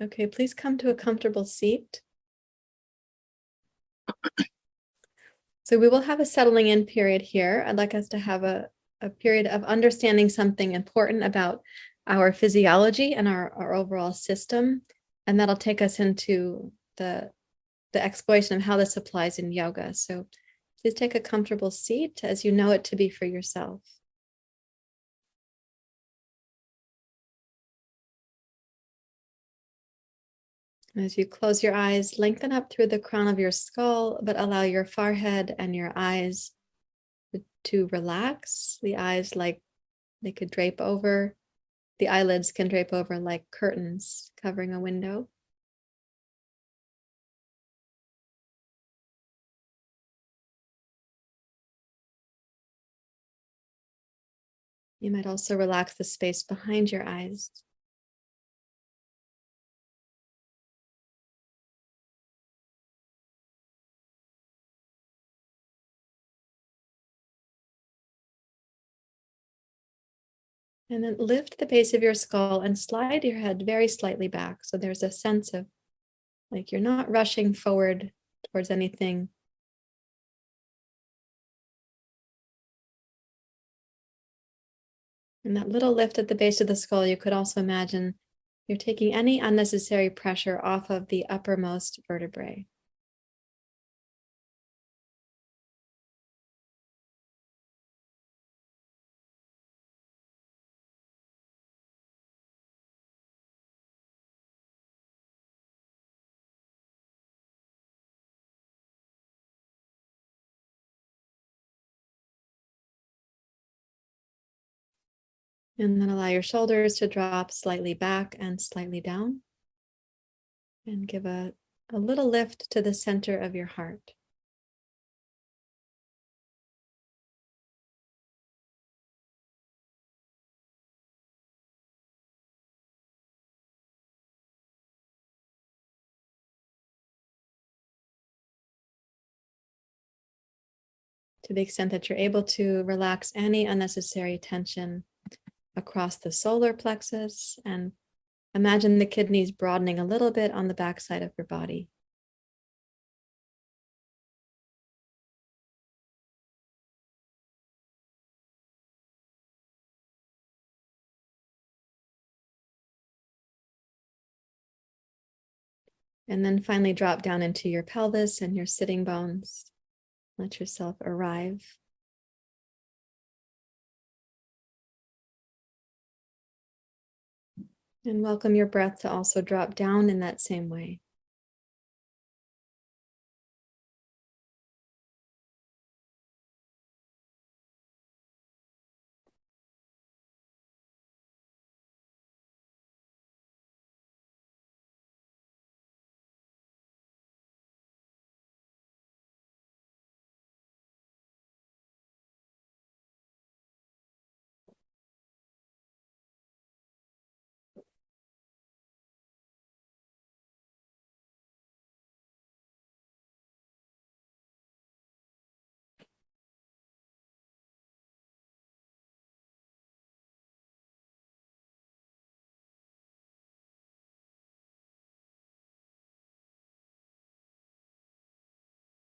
Okay, please come to a comfortable seat. So we will have a settling in period here. I'd like us to have a period of understanding something important about our physiology and our overall system. And that'll take us into the exploration of how this applies in yoga. So please take a comfortable seat as you know it to be for yourself. As you close your eyes, lengthen up through the crown of your skull, but allow your forehead and your eyes to relax. The eyes, like they could drape over, the eyelids can drape over like curtains covering a window. You might also relax the space behind your eyes. And then lift the base of your skull and slide your head very slightly back. So there's a sense of like you're not rushing forward towards anything. And that little lift at the base of the skull, you could also imagine you're taking any unnecessary pressure off of the uppermost vertebrae. And then allow your shoulders to drop slightly back and slightly down. And give a little lift to the center of your heart. To the extent that you're able to, relax any unnecessary tension across the solar plexus and imagine the kidneys broadening a little bit on the backside of your body. And then finally drop down into your pelvis and your sitting bones. Let yourself arrive. And welcome your breath to also drop down in that same way.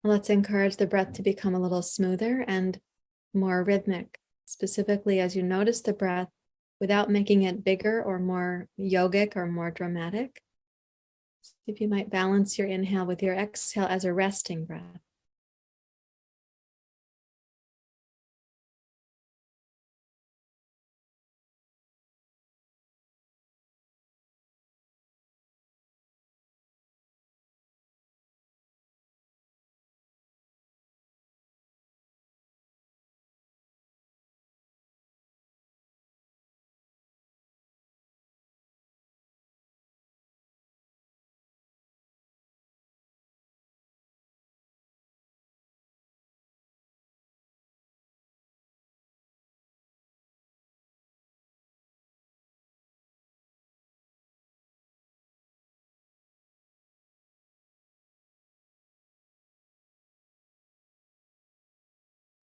Let's encourage the breath to become a little smoother and more rhythmic, specifically as you notice the breath without making it bigger or more yogic or more dramatic. See if you might balance your inhale with your exhale as a resting breath.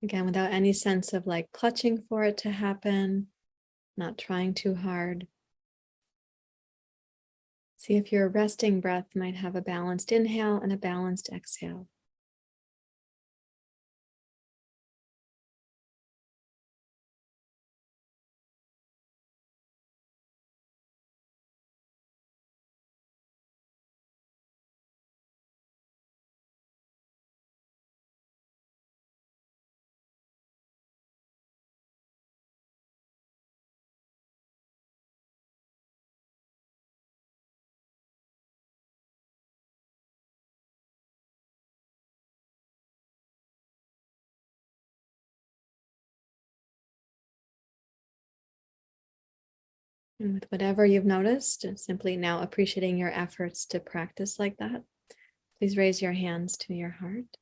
Again, without any sense of like clutching for it to happen, not trying too hard. See if your resting breath might have a balanced inhale and a balanced exhale. And with whatever you've noticed, simply now appreciating your efforts to practice like that, please raise your hands to your heart.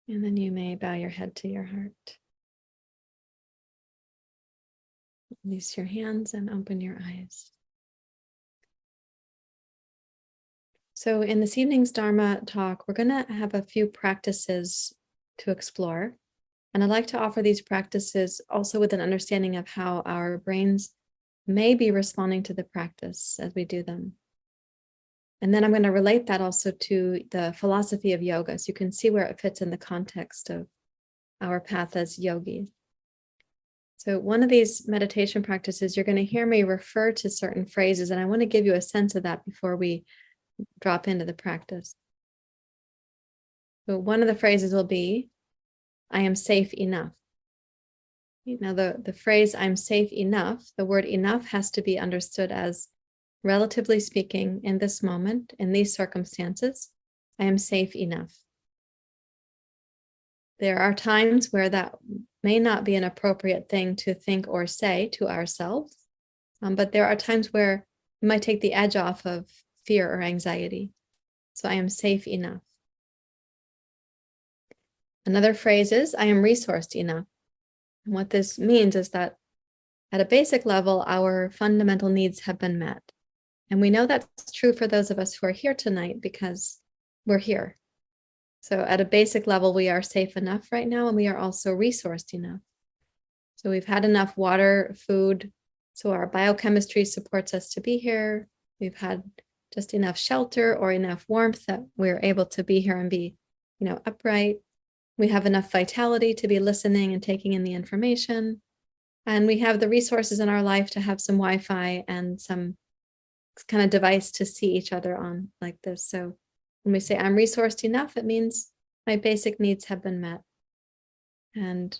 And then you may bow your head to your heart. Release your hands and open your eyes. So in this evening's Dharma talk, we're going to have a few practices to explore. And I'd like to offer these practices also with an understanding of how our brains may be responding to the practice as we do them. And then I'm going to relate that also to the philosophy of yoga, so you can see where it fits in the context of our path as yogis. So one of these meditation practices, you're going to hear me refer to certain phrases, and I want to give you a sense of that before we drop into the practice. So one of the phrases will be, I am safe enough. Now, the phrase I'm safe enough, the word enough has to be understood as, relatively speaking, in this moment, in these circumstances, I am safe enough. There are times where that may not be an appropriate thing to think or say to ourselves, but there are times where it might take the edge off of fear or anxiety. So I am safe enough. Another phrase is, I am resourced enough. And what this means is that at a basic level, our fundamental needs have been met. And we know that's true for those of us who are here tonight because we're here. So at a basic level, we are safe enough right now, and we are also resourced enough. So we've had enough water, food, so our biochemistry supports us to be here. We've had just enough shelter or enough warmth that we're able to be here and be, upright. We have enough vitality to be listening and taking in the information. And we have the resources in our life to have some Wi-Fi and some kind of device to see each other on like this. So when we say I'm resourced enough, it means my basic needs have been met. And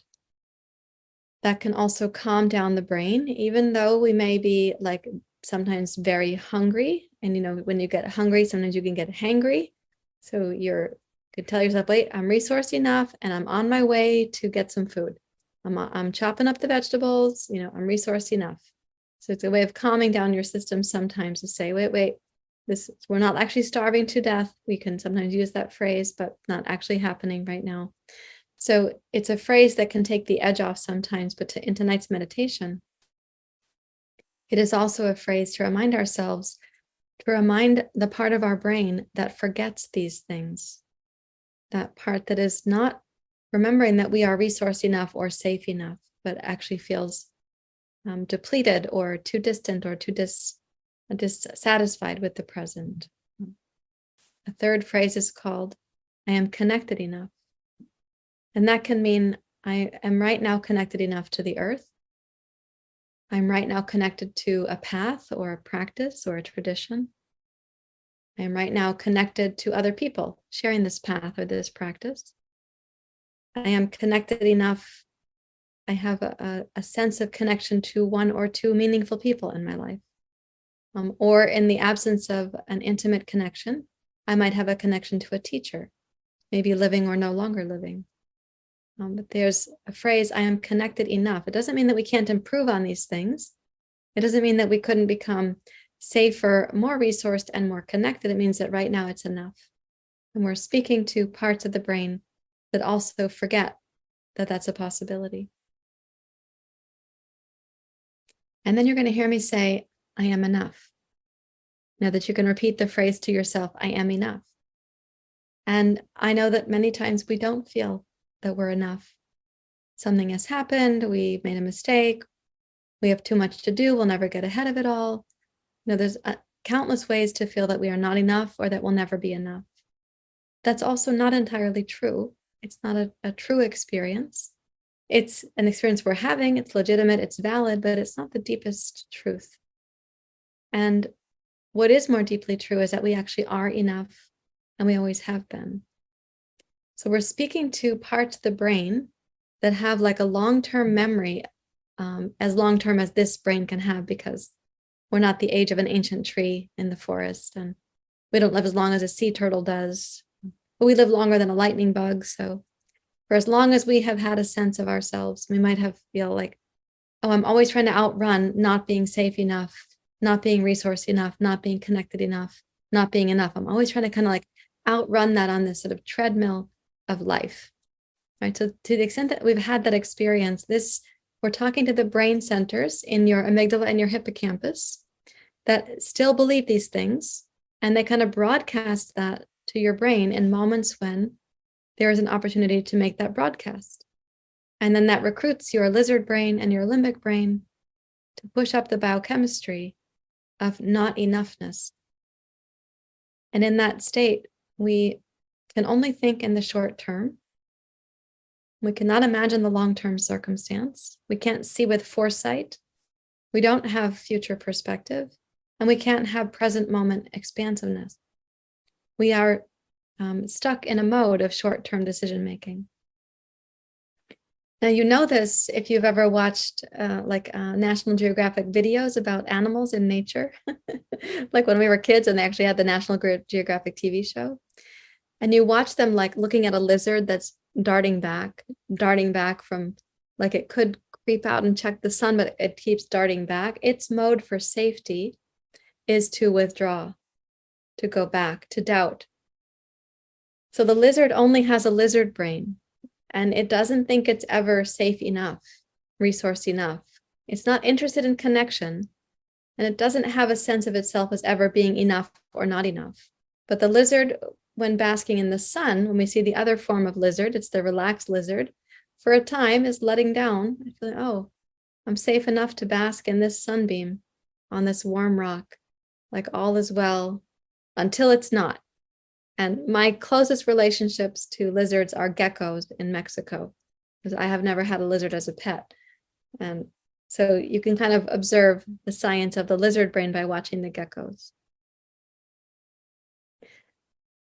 that can also calm down the brain, even though we may be like sometimes very hungry. And when you get hungry, sometimes you can get hangry. So you could tell yourself, wait, I'm resourced enough and I'm on my way to get some food. I'm chopping up the vegetables, I'm resourced enough. So it's a way of calming down your system sometimes to say, wait, we're not actually starving to death. We can sometimes use that phrase, but not actually happening right now. So it's a phrase that can take the edge off sometimes, but in tonight's meditation, it is also a phrase to remind ourselves, to remind the part of our brain that forgets these things, that part that is not remembering that we are resourced enough or safe enough, but actually feels depleted or too distant or too dissatisfied with the present. A third phrase is called, I am connected enough. And that can mean I am right now connected enough to the earth. I'm right now connected to a path or a practice or a tradition. I am right now connected to other people sharing this path or this practice. I am connected enough. I have a sense of connection to one or two meaningful people in my life. Or in the absence of an intimate connection, I might have a connection to a teacher, maybe living or no longer living. But there's a phrase, I am connected enough. It doesn't mean that we can't improve on these things. It doesn't mean that we couldn't become safer, more resourced, and more connected. It means that right now it's enough. And we're speaking to parts of the brain that also forget that that's a possibility. And then you're going to hear me say, I am enough. Now that you can repeat the phrase to yourself, I am enough. And I know that many times we don't feel that we're enough. Something has happened, we made a mistake, We have too much to do. We'll never get ahead of it all. There's countless ways to feel that we are not enough or that we'll never be enough. That's also not entirely true. It's not a true experience. It's an experience we're having. It's legitimate. It's valid, but it's not the deepest truth. And what is more deeply true is that we actually are enough, and we always have been. So we're speaking to parts of the brain that have like a long-term memory, as long-term as this brain can have, because we're not the age of an ancient tree in the forest, and we don't live as long as a sea turtle does, but we live longer than a lightning bug. So for as long as we have had a sense of ourselves, we might have feel like, oh, I'm always trying to outrun not being safe enough, not being resourced enough, not being connected enough, not being enough. I'm always trying to kind of like outrun that on this sort of treadmill of life, right? So to the extent that we've had that experience, we're talking to the brain centers in your amygdala and your hippocampus that still believe these things, and they kind of broadcast that to your brain in moments when there is an opportunity to make that broadcast. And then that recruits your lizard brain and your limbic brain to push up the biochemistry of not enoughness. And in that state, we can only think in the short term. We cannot imagine the long-term circumstance. We can't see with foresight. We don't have future perspective, and we can't have present moment expansiveness. We are stuck in a mode of short-term decision-making. Now, you know this if you've ever watched National Geographic videos about animals in nature, like when we were kids and they actually had the National Geographic TV show. And you watch them like looking at a lizard that's darting back from, like, it could creep out and check the sun, but it keeps darting back. Its mode for safety is to withdraw, to go back, to doubt. So the lizard only has a lizard brain, and it doesn't think it's ever safe enough, resource enough. It's not interested in connection, and it doesn't have a sense of itself as ever being enough or not enough. But the lizard, when basking in the sun, when we see the other form of lizard, it's the relaxed lizard, for a time is letting down, feeling, oh, I'm safe enough to bask in this sunbeam on this warm rock, like all is well, until it's not. And my closest relationships to lizards are geckos in Mexico, because I have never had a lizard as a pet. And so you can kind of observe the science of the lizard brain by watching the geckos.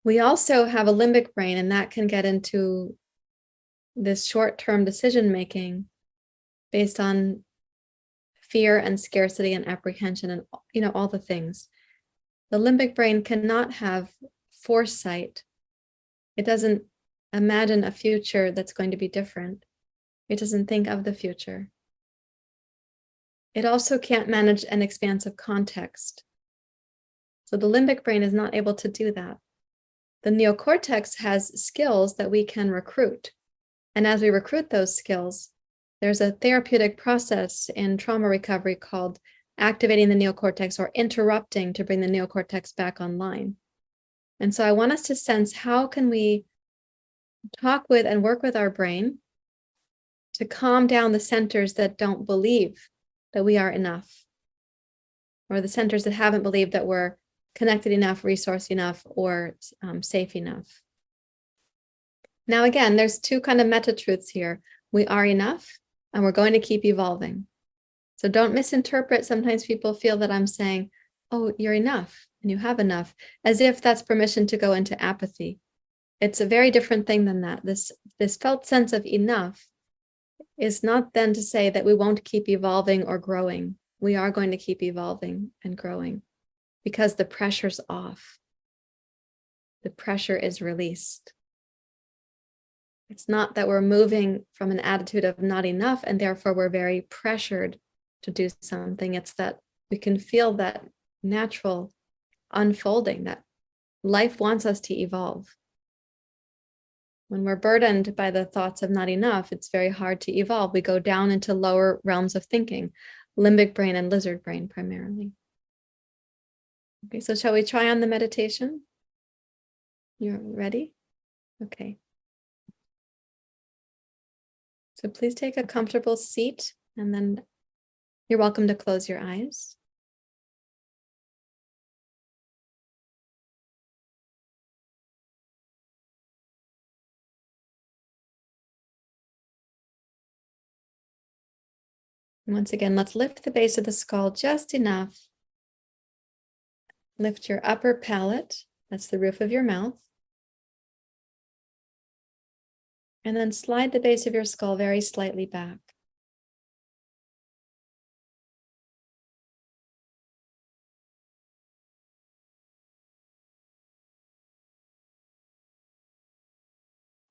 We also have a limbic brain, and that can get into this short-term decision-making based on fear and scarcity and apprehension and, all the things. The limbic brain cannot have foresight. It doesn't imagine a future that's going to be different. It doesn't think of the future. It also can't manage an expansive context. So the limbic brain is not able to do that. The neocortex has skills that we can recruit. And as we recruit those skills, there's a therapeutic process in trauma recovery called activating the neocortex or interrupting to bring the neocortex back online. And so I want us to sense, how can we talk with and work with our brain to calm down the centers that don't believe that we are enough, or the centers that haven't believed that we're connected enough, resourced enough, or safe enough. Now, again, there's two kind of meta truths here. We are enough, and we're going to keep evolving. So don't misinterpret. Sometimes people feel that I'm saying, oh, you're enough and you have enough, as if that's permission to go into apathy. It's a very different thing than that. This felt sense of enough is not then to say that we won't keep evolving or growing. We are going to keep evolving and growing because the pressure's off. The pressure is released. It's not that we're moving from an attitude of not enough and therefore we're very pressured to do something. It's that we can feel that natural unfolding, that life wants us to evolve. When we're burdened by the thoughts of not enough, it's very hard to evolve. We go down into lower realms of thinking, limbic brain and lizard brain primarily. Okay, so shall we try on the meditation? You're ready? Okay. So please take a comfortable seat and then You're welcome to close your eyes. And once again, let's lift the base of the skull just enough. Lift your upper palate, that's the roof of your mouth. And then slide the base of your skull very slightly back.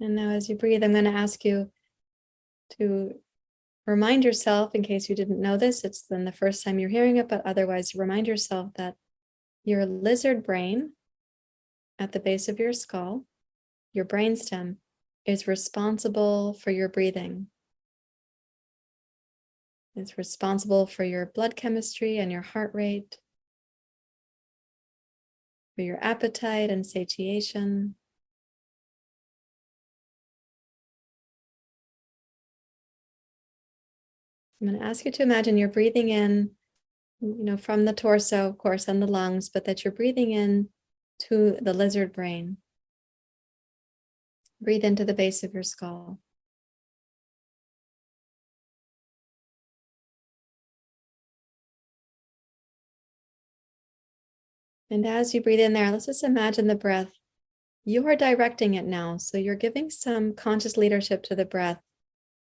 And now as you breathe, I'm going to ask you to remind yourself, in case you didn't know this, it's then the first time you're hearing it, but otherwise remind yourself that your lizard brain at the base of your skull, your brainstem, is responsible for your breathing. It's responsible for your blood chemistry and your heart rate, for your appetite and satiation. I'm going to ask you to imagine you're breathing in, from the torso, of course, and the lungs, but that you're breathing in to the lizard brain. Breathe into the base of your skull. And as you breathe in there, let's just imagine the breath. You are directing it now. So you're giving some conscious leadership to the breath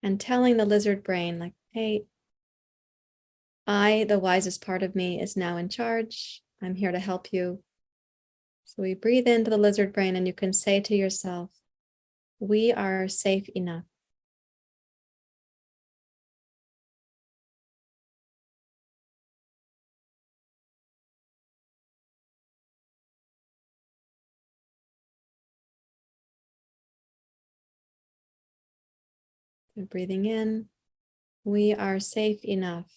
and telling the lizard brain, like, hey, the wisest part of me, is now in charge. I'm here to help you. So we breathe into the lizard brain and you can say to yourself, we are safe enough. So breathing in, we are safe enough.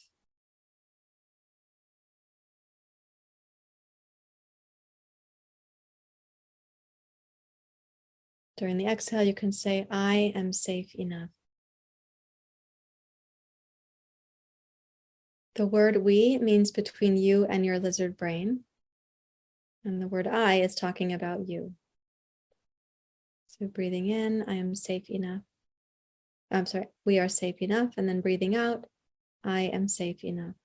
During the exhale, you can say, I am safe enough. The word we means between you and your lizard brain. And the word I is talking about you. So breathing in, I am safe enough. I'm sorry, we are safe enough. And then breathing out, I am safe enough.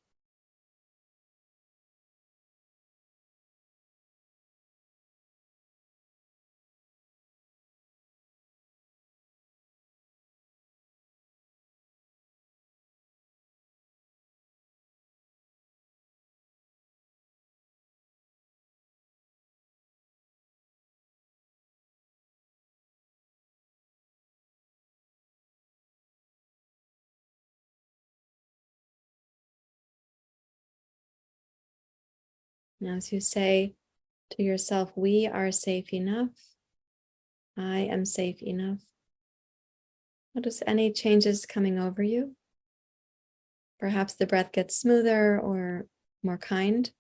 Now, as you say to yourself, we are safe enough. I am safe enough. Notice any changes coming over you. Perhaps the breath gets smoother or more kind.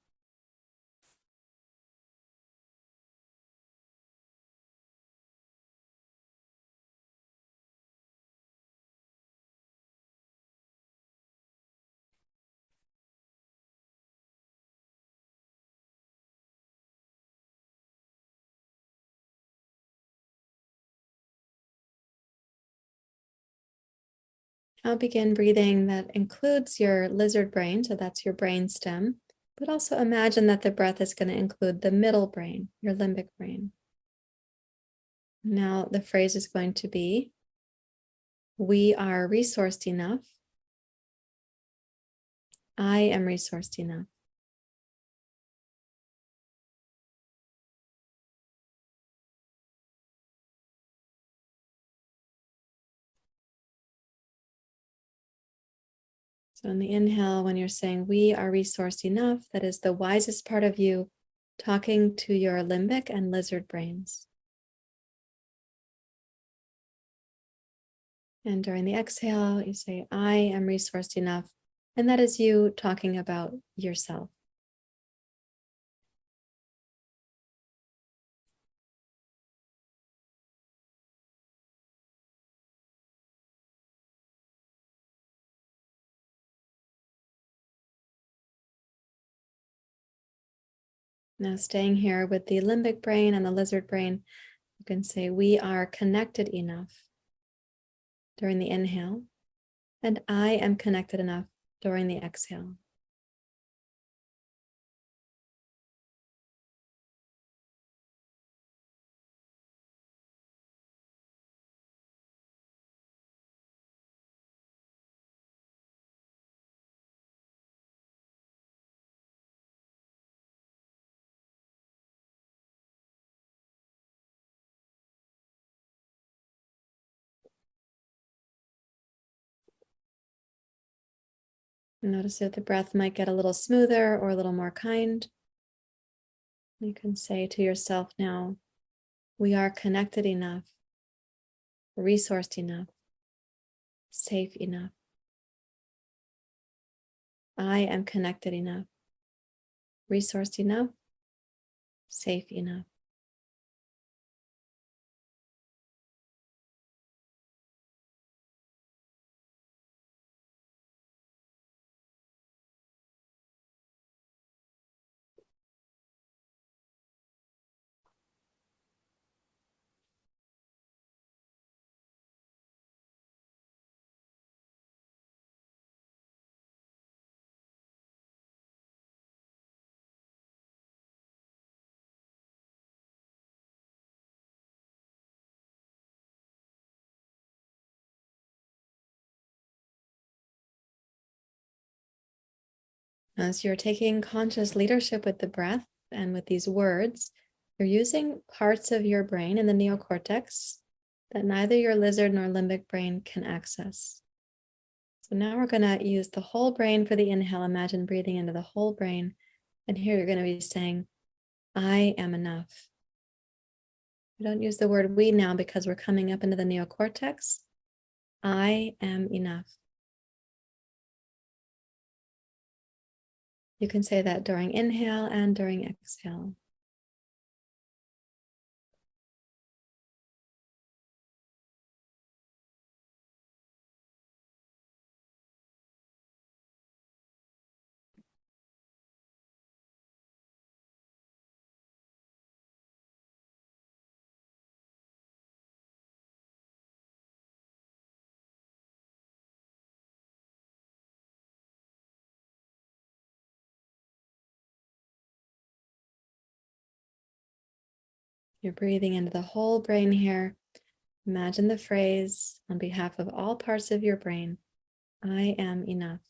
Now begin breathing that includes your lizard brain, so that's your brain stem, but also imagine that the breath is going to include the middle brain, your limbic brain. Now the phrase is going to be, we are resourced enough. I am resourced enough. So in the inhale, when you're saying we are resourced enough, that is the wisest part of you talking to your limbic and lizard brains. And during the exhale, you say, I am resourced enough. And that is you talking about yourself. Now staying here with the limbic brain and the lizard brain, you can say we are connected enough during the inhale, and I am connected enough during the exhale. Notice if the breath might get a little smoother or a little more kind. You can say to yourself now, we are connected enough, resourced enough, safe enough. I am connected enough, resourced enough, safe enough. As you're taking conscious leadership with the breath and with these words, you're using parts of your brain in the neocortex that neither your lizard nor limbic brain can access. So now we're going to use the whole brain for the inhale. Imagine breathing into the whole brain. And here you're going to be saying, I am enough. We don't use the word we now because we're coming up into the neocortex. I am enough. You can say that during inhale and during exhale. You're breathing into the whole brain here. Imagine the phrase on behalf of all parts of your brain, I am enough.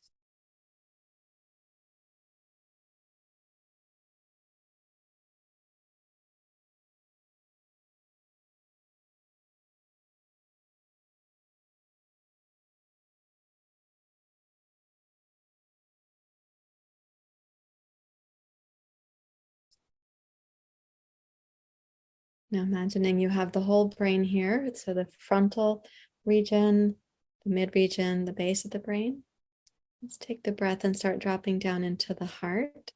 Now imagining you have the whole brain here. So the frontal region, the mid region, the base of the brain. Let's take the breath and start dropping down into the heart.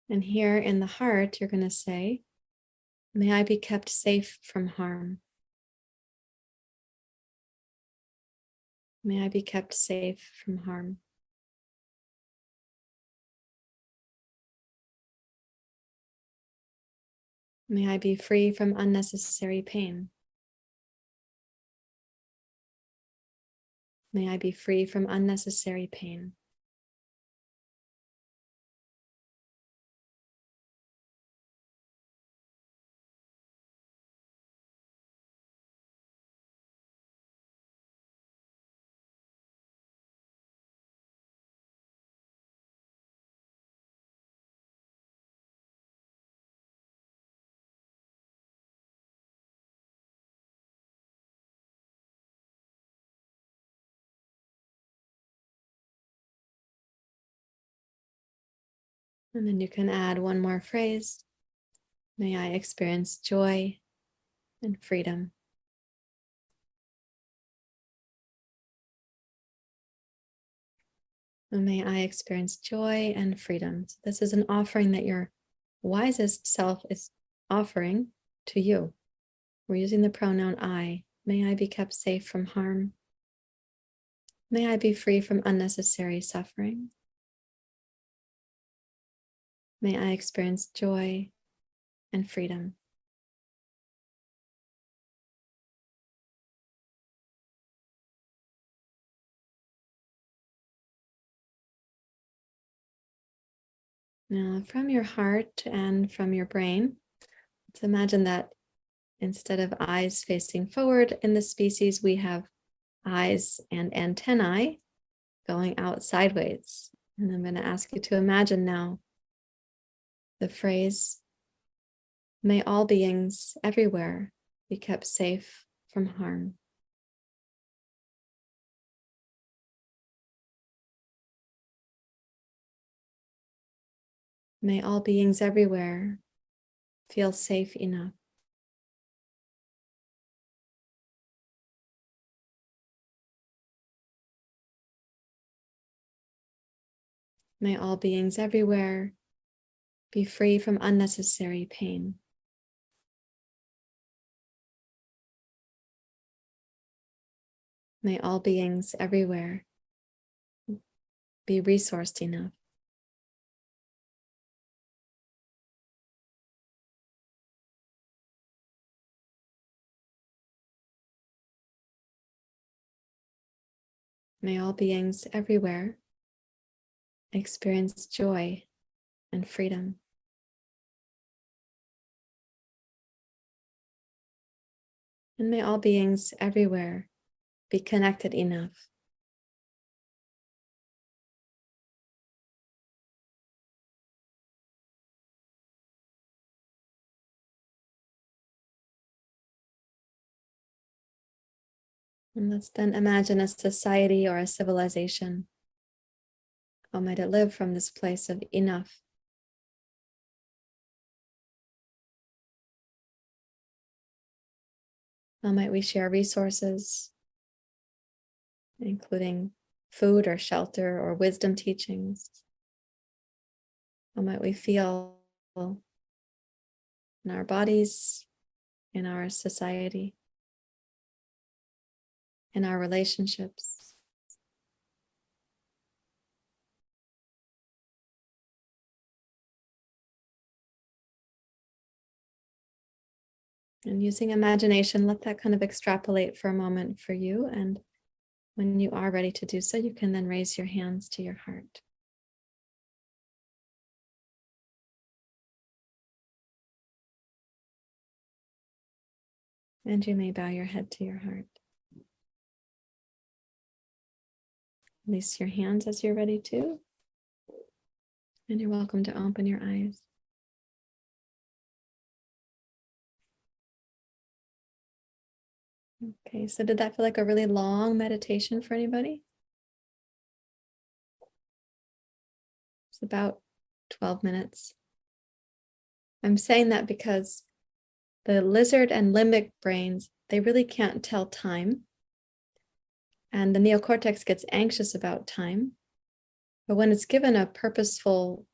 And here in the heart, you're going to say, may I be kept safe from harm. May I be kept safe from harm. May I be free from unnecessary pain. May I be free from unnecessary pain. And then you can add one more phrase. May I experience joy and freedom. And may I experience joy and freedom. So this is an offering that your wisest self is offering to you. We're using the pronoun I. May I be kept safe from harm. May I be free from unnecessary suffering. May I experience joy and freedom. Now, from your heart and from your brain, let's imagine that instead of eyes facing forward in the species, we have eyes and antennae going out sideways. And I'm going to ask you to imagine now the phrase, may all beings everywhere be kept safe from harm. May all beings everywhere feel safe enough. May all beings everywhere be free from unnecessary pain. May all beings everywhere be resourced enough. May all beings everywhere experience joy and freedom. And may all beings everywhere be connected enough. And let's then imagine a society or a civilization. How might it live from this place of enough? How might we share resources, including food or shelter or wisdom teachings? How might we feel in our bodies, in our society, in our relationships? And using imagination, let that kind of extrapolate for a moment for you. And when you are ready to do so, you can then raise your hands to your heart. And you may bow your head to your heart. Release your hands as you're ready to. And you're welcome to open your eyes. Okay, so did that feel like a really long meditation for anybody? It's about 12 minutes. I'm saying that because the lizard and limbic brains, they really can't tell time. And the neocortex gets anxious about time. But when it's given a purposeful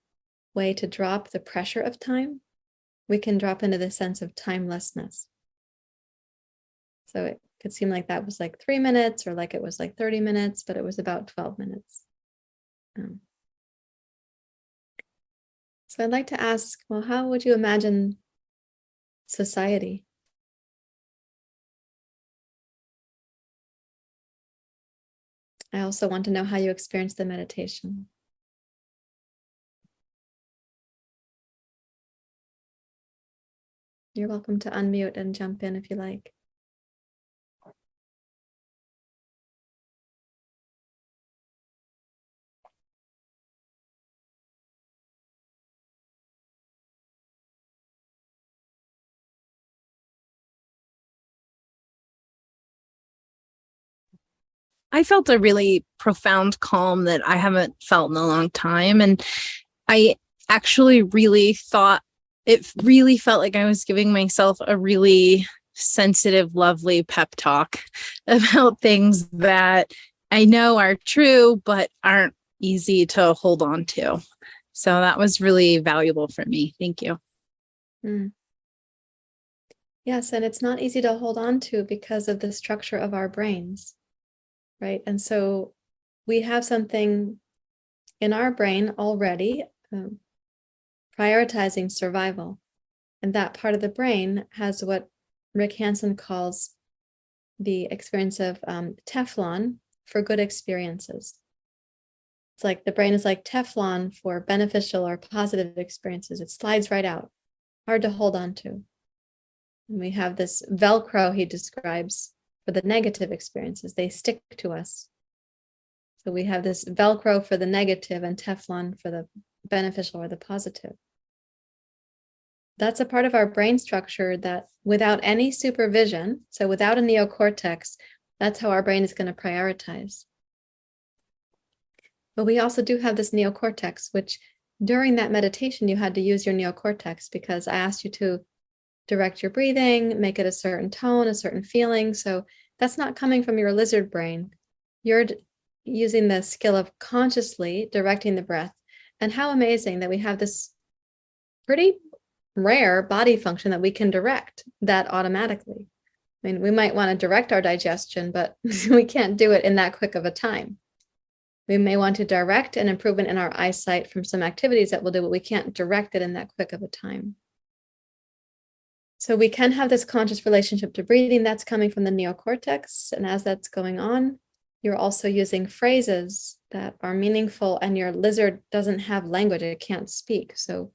way to drop the pressure of time, we can drop into the sense of timelessness. So it could seem like that was like 3 minutes or like it was like 30 minutes, but it was about 12 minutes. So I'd like to ask, well, how would you imagine society? I also want to know how you experience the meditation. You're welcome to unmute and jump in if you like. I felt a really profound calm that I haven't felt in a long time. And I actually really thought it really felt like I was giving myself a really sensitive, lovely pep talk about things that I know are true, but aren't easy to hold on to. So that was really valuable for me. Thank you. Mm. Yes, and it's not easy to hold on to because of the structure of our brains, right? And so we have something in our brain already prioritizing survival. And that part of the brain has what Rick Hansen calls the experience of Teflon for good experiences. It's like the brain is like Teflon for beneficial or positive experiences. It slides right out, hard to hold on to. And we have this Velcro he describes for the negative experiences. They stick to us. So we have this Velcro for the negative and Teflon for the beneficial or the positive. That's a part of our brain structure that without any supervision, so without a neocortex, that's how our brain is going to prioritize. But we also do have this neocortex, which during that meditation, you had to use your neocortex because I asked you to direct your breathing, make it a certain tone, a certain feeling. So that's not coming from your lizard brain. You're using the skill of consciously directing the breath. And how amazing that we have this pretty rare body function that we can direct that automatically. I mean, we might want to direct our digestion, but we can't do it in that quick of a time. We may want to direct an improvement in our eyesight from some activities that we'll do, but we can't direct it in that quick of a time. So we can have this conscious relationship to breathing that's coming from the neocortex. And as that's going on, you're also using phrases that are meaningful, and your lizard doesn't have language, it can't speak. So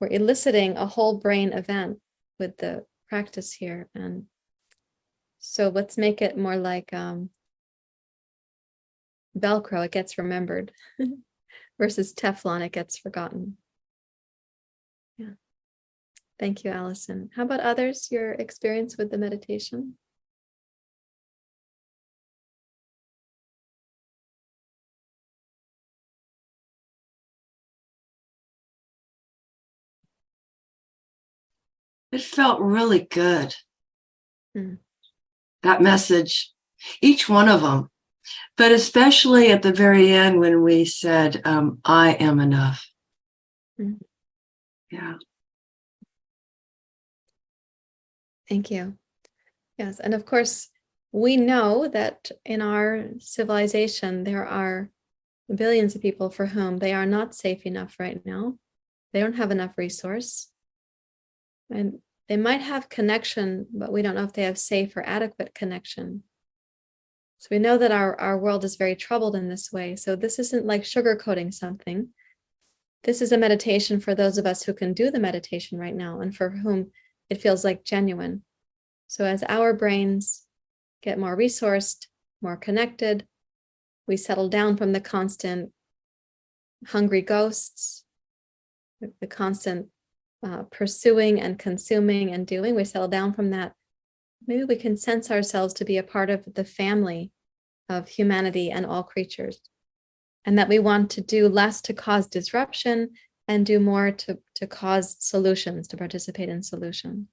we're eliciting a whole brain event with the practice here. And so let's make it more like Velcro, it gets remembered, versus Teflon, it gets forgotten. Yeah. Thank you, Allison. How about others, your experience with the meditation? It felt really good. Mm. That message, each one of them, but especially at the very end when we said, I am enough. Mm. Yeah. Thank you. Yes, and of course, we know that in our civilization, there are billions of people for whom they are not safe enough right now. They don't have enough resource. And they might have connection, but we don't know if they have safe or adequate connection. So we know that our world is very troubled in this way. So this isn't like sugarcoating something. This is a meditation for those of us who can do the meditation right now and for whom it feels like genuine. So as our brains get more resourced, more connected, we settle down from the constant hungry ghosts, the constant pursuing and consuming and doing. We settle down from that. Maybe we can sense ourselves to be a part of the family of humanity and all creatures, and that we want to do less to cause disruption and do more to cause solutions, to participate in solutions.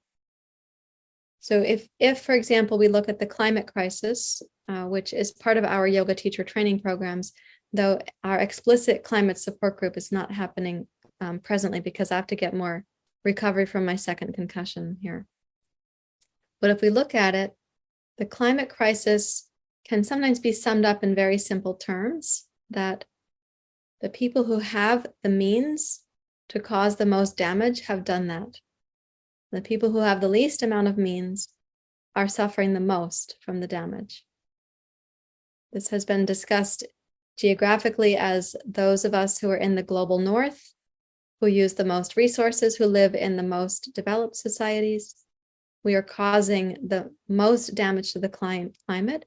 So if, for example, we look at the climate crisis, which is part of our yoga teacher training programs, though our explicit climate support group is not happening presently because I have to get more recovery from my second concussion here. But if we look at it, the climate crisis can sometimes be summed up in very simple terms, that the people who have the means to cause the most damage have done that. The people who have the least amount of means are suffering the most from the damage. This has been discussed geographically as those of us who are in the global north, who use the most resources, who live in the most developed societies. We are causing the most damage to the climate,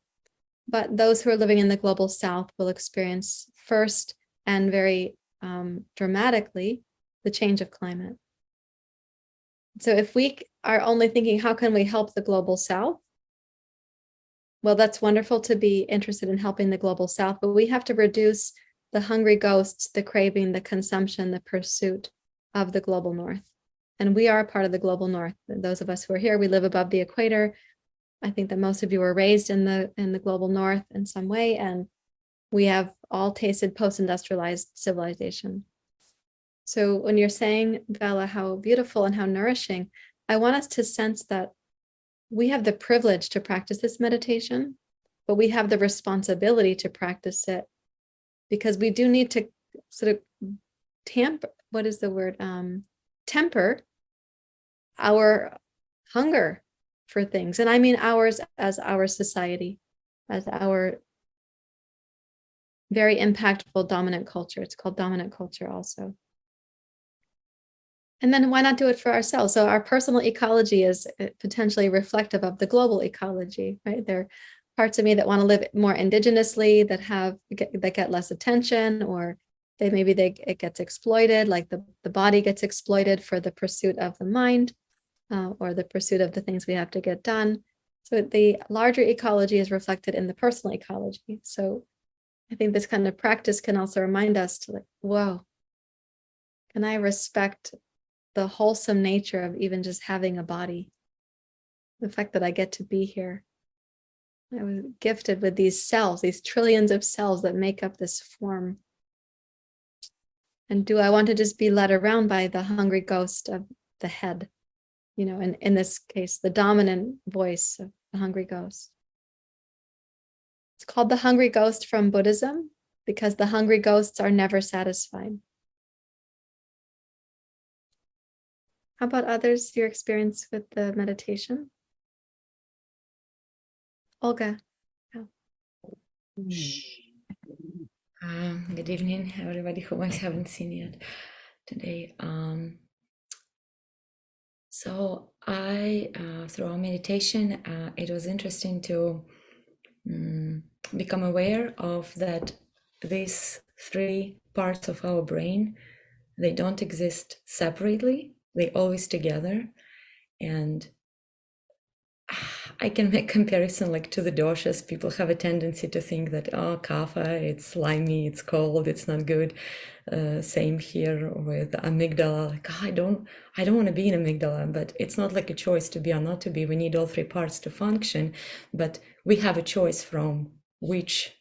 but those who are living in the global south will experience first and very dramatically the change of climate. So if we are only thinking, how can we help the global south? Well, that's wonderful to be interested in helping the global south, but we have to reduce the hungry ghosts, the craving, the consumption, the pursuit of the global north. And we are a part of the global north. Those of us who are here, we live above the equator. I think that most of you were raised in the global north in some way, and we have all tasted post-industrialized civilization. So when you're saying, Bella, how beautiful and how nourishing, I want us to sense that we have the privilege to practice this meditation, but we have the responsibility to practice it because we do need to sort of what is the word? Temper our hunger for things. And I mean ours as our society, as our very impactful dominant culture. It's called dominant culture also. And then why not do it for ourselves? So our personal ecology is potentially reflective of the global ecology, right? There are parts of me that want to live more indigenously, that get less attention, or it gets exploited, like the body gets exploited for the pursuit of the mind, or the pursuit of the things we have to get done. So the larger ecology is reflected in the personal ecology. So I think this kind of practice can also remind us to like, whoa, can I respect the wholesome nature of even just having a body? The fact that I get to be here. I was gifted with these cells, these trillions of cells that make up this form. And do I want to just be led around by the hungry ghost of the head? You know, and in this case, the dominant voice of the hungry ghost. It's called the hungry ghost from Buddhism because the hungry ghosts are never satisfied. How about others, your experience with the meditation? Olga. Good evening, everybody who I haven't seen yet today. So I, through our meditation, it was interesting to become aware of that these three parts of our brain, they don't exist separately, they always together. And I can make comparison like to the doshas. People have a tendency to think that, oh, kapha, it's slimy, it's cold, it's not good. Same here with amygdala. Like, oh, I don't want to be in amygdala, but it's not like a choice to be or not to be. We need all three parts to function, but we have a choice from which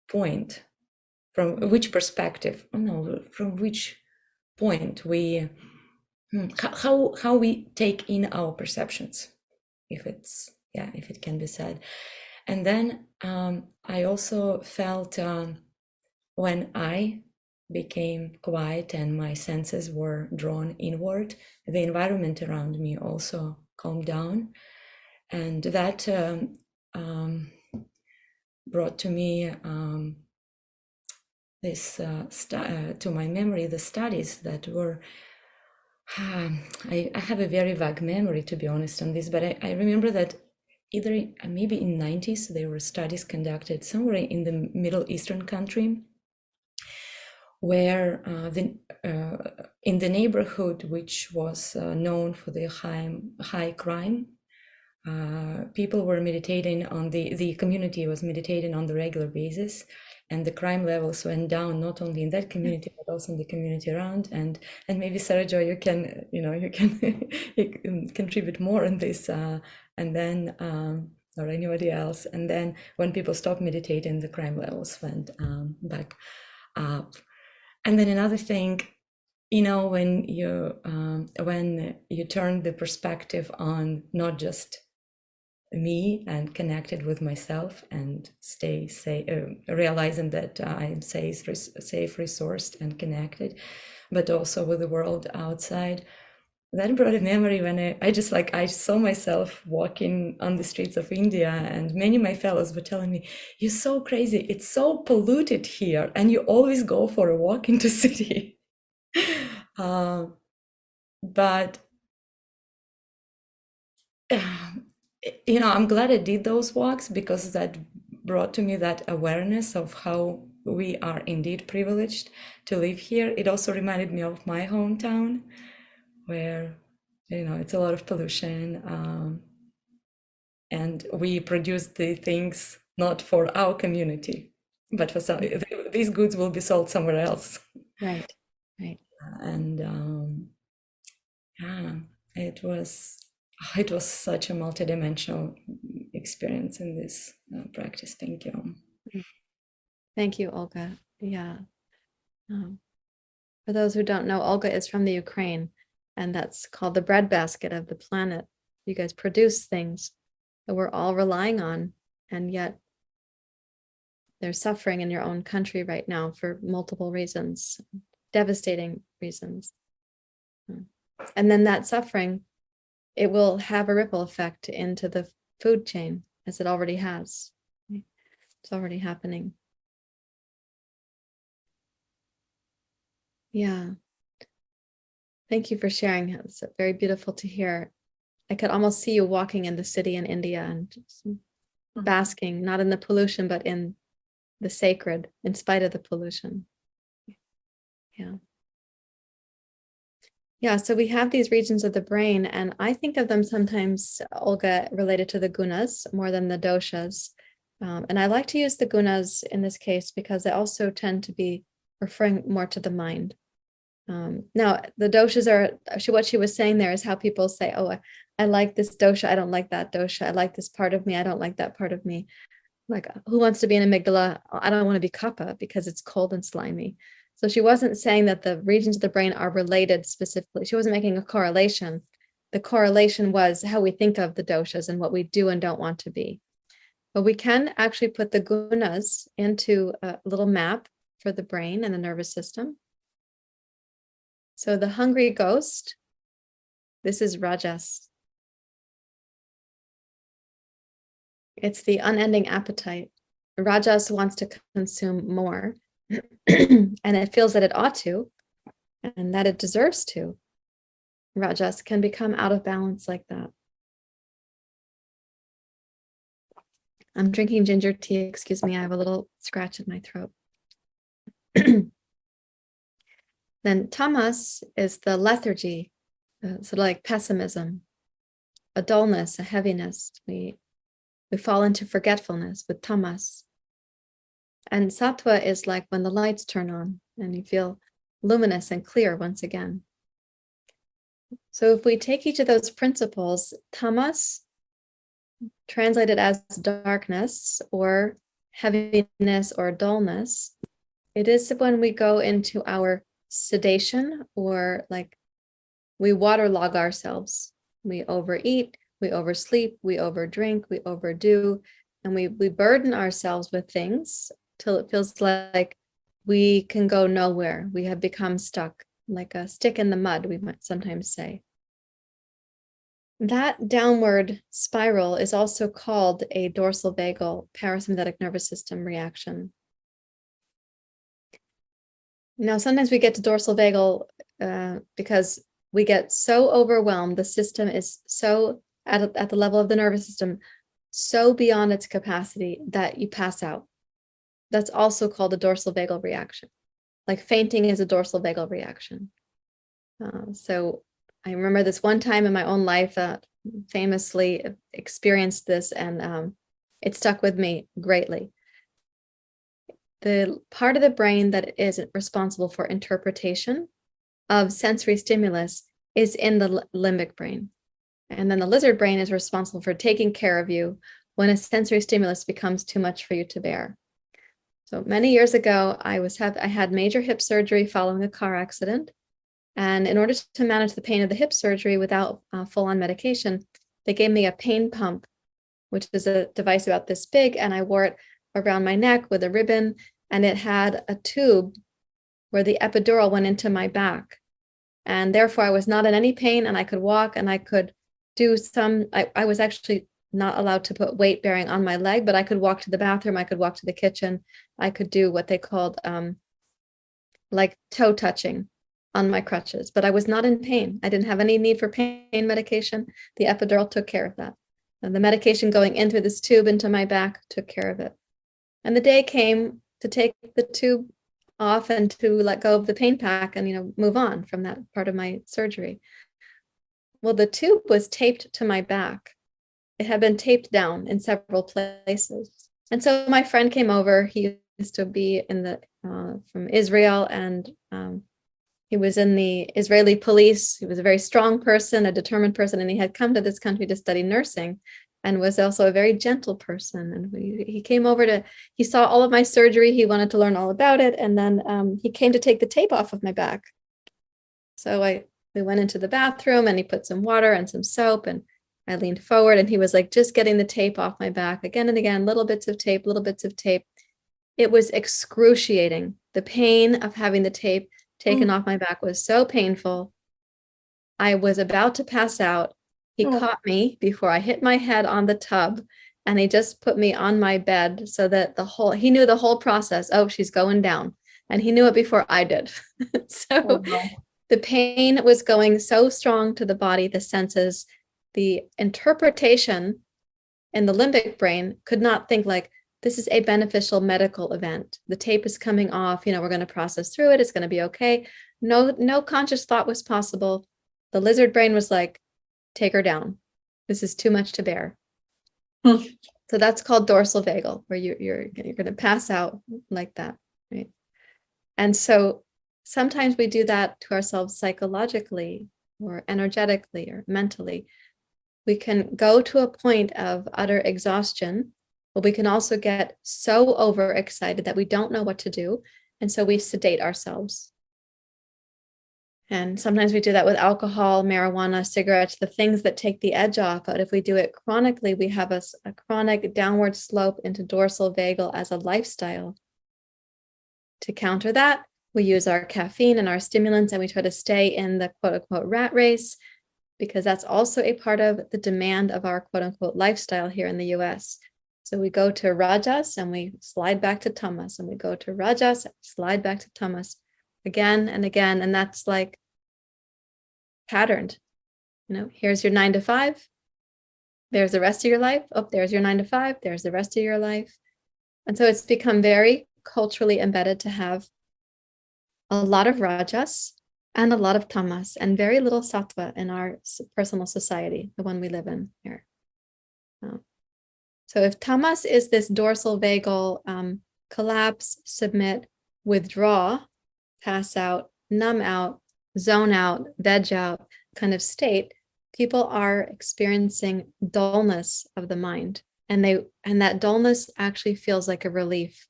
point, from which perspective. Oh no, from which point we, how we take in our perceptions. If it can be said. And then I also felt when I became quiet and my senses were drawn inward, the environment around me also calmed down. And that brought to me to my memory, the studies that were I have a very vague memory, to be honest, on this, but I remember that either maybe in 90s, there were studies conducted somewhere in the Middle Eastern country where in the neighborhood, which was known for the high crime, people were meditating on the community was meditating on the regular basis, and the crime levels went down not only in that community but also in the community around. And maybe Sarahjoy, you can you can contribute more in this, and then or anybody else. And then when people stopped meditating, the crime levels went back up. And then another thing, when you turn the perspective on not just me and connected with myself and realizing that I'm safe, resourced and connected, but also with the world outside. That brought a memory when I saw myself walking on the streets of India, and many of my fellows were telling me, "You're so crazy, it's so polluted here, and you always go for a walk into city." But I'm glad I did those walks, because that brought to me that awareness of how we are indeed privileged to live here. It also reminded me of my hometown, where it's a lot of pollution, and we produce the things not for our community, but for some. These goods will be sold somewhere else. Right. And it was such a multidimensional experience in this practice. Thank you. Thank you, Olga. Yeah. For those who don't know, Olga is from the Ukraine, and that's called the breadbasket of the planet. You guys produce things that we're all relying on, and yet there's suffering in your own country right now for multiple reasons, devastating reasons. And then that suffering, it will have a ripple effect into the food chain, as it already has. It's already happening. Yeah. Thank you for sharing. It's very beautiful to hear. I could almost see you walking in the city in India and just basking, not in the pollution, but in the sacred, in spite of the pollution. Yeah. Yeah, so we have these regions of the brain, and I think of them sometimes, Olga, related to the gunas more than the doshas. And I like to use the gunas in this case because they also tend to be referring more to the mind. Now, the doshas are, what she was saying there is how people say, oh, I like this dosha, I don't like that dosha. I like this part of me, I don't like that part of me. Like, who wants to be an amygdala? I don't want to be kapha because it's cold and slimy. So she wasn't saying that the regions of the brain are related specifically. She wasn't making a correlation. The correlation was how we think of the doshas and what we do and don't want to be. But we can actually put the gunas into a little map for the brain and the nervous system. So the hungry ghost, this is rajas. It's the unending appetite. Rajas wants to consume more, and it feels that it ought to, and that it deserves to. Rajas can become out of balance like that. I'm drinking ginger tea, excuse me, I have a little scratch in my throat. Then tamas is the lethargy, sort of like pessimism, a dullness, a heaviness. We fall into forgetfulness with tamas. And sattva is like when the lights turn on and you feel luminous and clear once again. So if we take each of those principles, tamas, translated as darkness or heaviness or dullness, it is when we go into our sedation, or like we waterlog ourselves. We overeat, we oversleep, we overdrink, we overdo, and we burden ourselves with things till it feels like we can go nowhere. We have become stuck, like a stick in the mud, we might sometimes say. That downward spiral is also called a dorsal vagal parasympathetic nervous system reaction. Now, sometimes we get to dorsal vagal because we get so overwhelmed. The system is so at the level of the nervous system, so beyond its capacity that you pass out. That's also called a dorsal vagal reaction. Like fainting is a dorsal vagal reaction. So I remember this one time in my own life that famously experienced this, and it stuck with me greatly. The part of the brain that is responsible for interpretation of sensory stimulus is in the limbic brain. And then the lizard brain is responsible for taking care of you when a sensory stimulus becomes too much for you to bear. So many years ago, I had major hip surgery following a car accident. And in order to manage the pain of the hip surgery without full-on medication, they gave me a pain pump, which is a device about this big, and I wore it around my neck with a ribbon, and it had a tube where the epidural went into my back. And therefore, I was not in any pain, and I could walk, and I could do I was actually not allowed to put weight bearing on my leg, but I could walk to the bathroom, I could walk to the kitchen, I could do what they called like toe touching on my crutches, but I was not in pain. I didn't have any need for pain medication. The epidural took care of that. And the medication going in through this tube into my back took care of it. And the day came to take the tube off and to let go of the pain pack and, move on from that part of my surgery. Well, the tube was taped to my back. It had been taped down in several places. And so my friend came over. He used to be from Israel, and he was in the Israeli police. He was a very strong person, a determined person, and he had come to this country to study nursing and was also a very gentle person. And he came over he saw all of my surgery. He wanted to learn all about it. And then he came to take the tape off of my back. So we went into the bathroom, and he put some water and some soap, and I leaned forward and he was like just getting the tape off my back again and again, little bits of tape, little bits of tape. It was excruciating. The pain of having the tape taken off my back was so painful. I was about to pass out. He caught me before I hit my head on the tub, and he just put me on my bed so that he knew the whole process. Oh, she's going down. And he knew it before I did. So the pain was going so strong to the body, the senses, the interpretation in the limbic brain could not think like, this is a beneficial medical event. The tape is coming off, we're going to process through it. It's going to be okay. No conscious thought was possible. The lizard brain was like, take her down. This is too much to bear. So that's called dorsal vagal, where you're going to pass out like that, right? And so sometimes we do that to ourselves psychologically or energetically or mentally. We can go to a point of utter exhaustion, but we can also get so overexcited that we don't know what to do. And so we sedate ourselves. And sometimes we do that with alcohol, marijuana, cigarettes, the things that take the edge off. But if we do it chronically, we have a chronic downward slope into dorsal vagal as a lifestyle. To counter that, we use our caffeine and our stimulants, and we try to stay in the quote unquote rat race, because that's also a part of the demand of our quote unquote lifestyle here in the US. So we go to rajas and we slide back to tamas, and we go to rajas, slide back to tamas again and again. And that's like patterned. Here's your 9 to 5. There's the rest of your life. Oh, there's your 9 to 5. There's the rest of your life. And so it's become very culturally embedded to have a lot of rajas and a lot of tamas and very little sattva in our personal society, the one we live in here. So if tamas is this dorsal vagal collapse, submit, withdraw, pass out, numb out, zone out, veg out kind of state, people are experiencing dullness of the mind. And that dullness actually feels like a relief.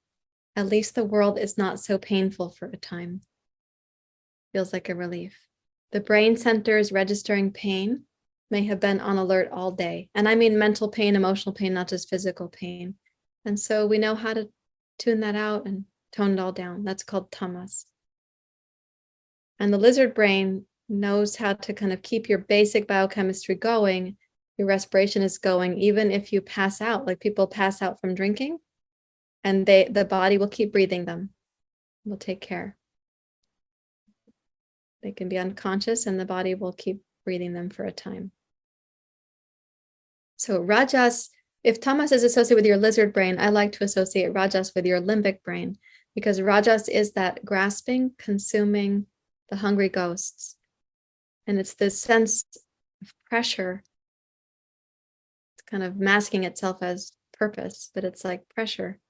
At least the world is not so painful for a time. Feels like a relief. The brain centers registering pain may have been on alert all day. And I mean mental pain, emotional pain, not just physical pain. And so we know how to tune that out and tone it all down. That's called tamas. And the lizard brain knows how to kind of keep your basic biochemistry going. Your respiration is going, even if you pass out, like people pass out from drinking, and the body will keep breathing them. Will take care. They can be unconscious and the body will keep breathing them for a time. So rajas, if tamas is associated with your lizard brain, I like to associate rajas with your limbic brain, because rajas is that grasping, consuming, the hungry ghosts. And it's this sense of pressure. It's kind of masking itself as purpose, but it's like pressure.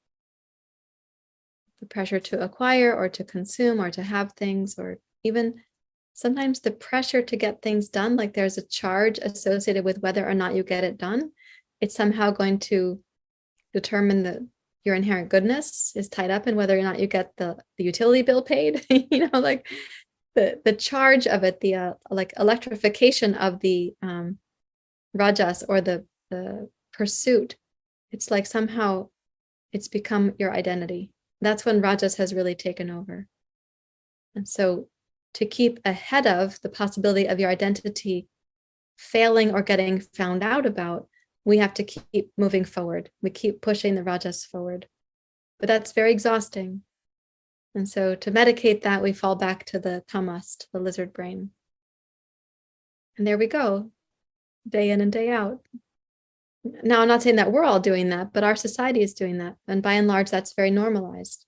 The pressure to acquire or to consume or to have things, or even sometimes the pressure to get things done, like there's a charge associated with whether or not you get it done. It's somehow going to determine your inherent goodness is tied up in whether or not you get the utility bill paid. Like the charge of it, the like electrification of the rajas, or the pursuit. It's like somehow it's become your identity. That's when rajas has really taken over. And so to keep ahead of the possibility of your identity failing or getting found out about, we have to keep moving forward. We keep pushing the rajas forward. But that's very exhausting. And so to medicate that, we fall back to the tamas, to the lizard brain. And there we go, day in and day out. Now, I'm not saying that we're all doing that, but our society is doing that. And by and large, that's very normalized.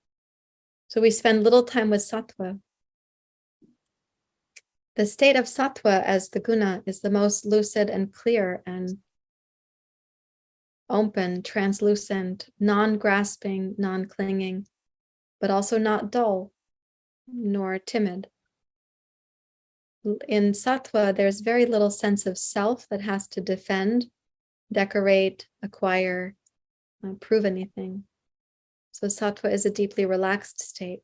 So we spend little time with sattva. The state of sattva as the guna is the most lucid and clear and open, translucent, non-grasping, non-clinging, but also not dull nor timid. In sattva, there's very little sense of self that has to defend, decorate, acquire, prove anything. So sattva is a deeply relaxed state.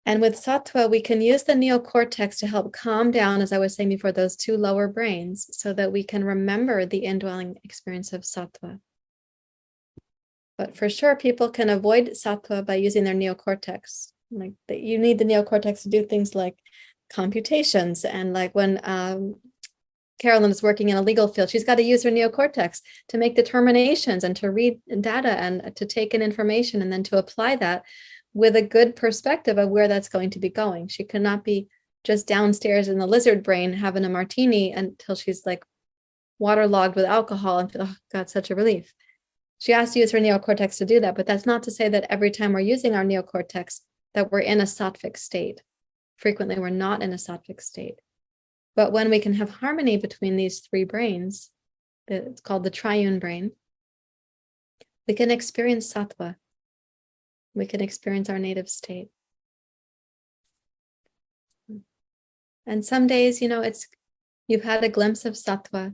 And with sattva, we can use the neocortex to help calm down, as I was saying before, those two lower brains, so that we can remember the indwelling experience of sattva. But for sure, people can avoid sattva by using their neocortex. Like you need the neocortex to do things like computations. And like when Carolyn is working in a legal field, she's got to use her neocortex to make determinations and to read data and to take in information and then to apply that with a good perspective of where that's going to be going. She cannot be just downstairs in the lizard brain having a martini until she's like waterlogged with alcohol and feel, oh God, such a relief. She has to use her neocortex to do that, but that's not to say that every time we're using our neocortex that we're in a sattvic state. Frequently, we're not in a sattvic state. But when we can have harmony between these three brains, it's called the triune brain, we can experience sattva. We can experience our native state. And some days, you've had a glimpse of sattva,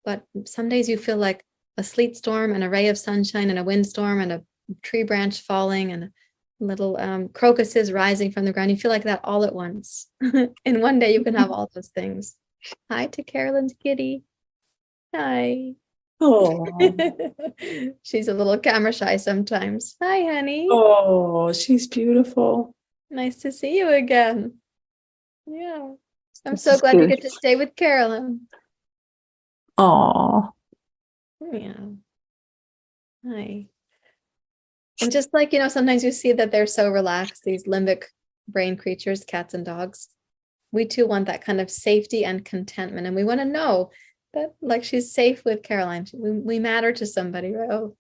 but some days you feel like a sleet storm and a ray of sunshine and a windstorm and a tree branch falling and little crocuses rising from the ground. You feel like that all at once. In one day, you can have all those things. Hi to Carolyn's kitty. Hi. Oh, She's a little camera shy sometimes. Hi, honey. oh, she's beautiful. Nice to see you again. Yeah. I'm This so is glad you good. get to stay with Carolyn. Oh, Yeah. Hi. And just like, sometimes you see that they're so relaxed, these limbic brain creatures, cats and dogs. We too want that kind of safety and contentment. And we want to know that like she's safe with Caroline. We matter to somebody, right? Oh,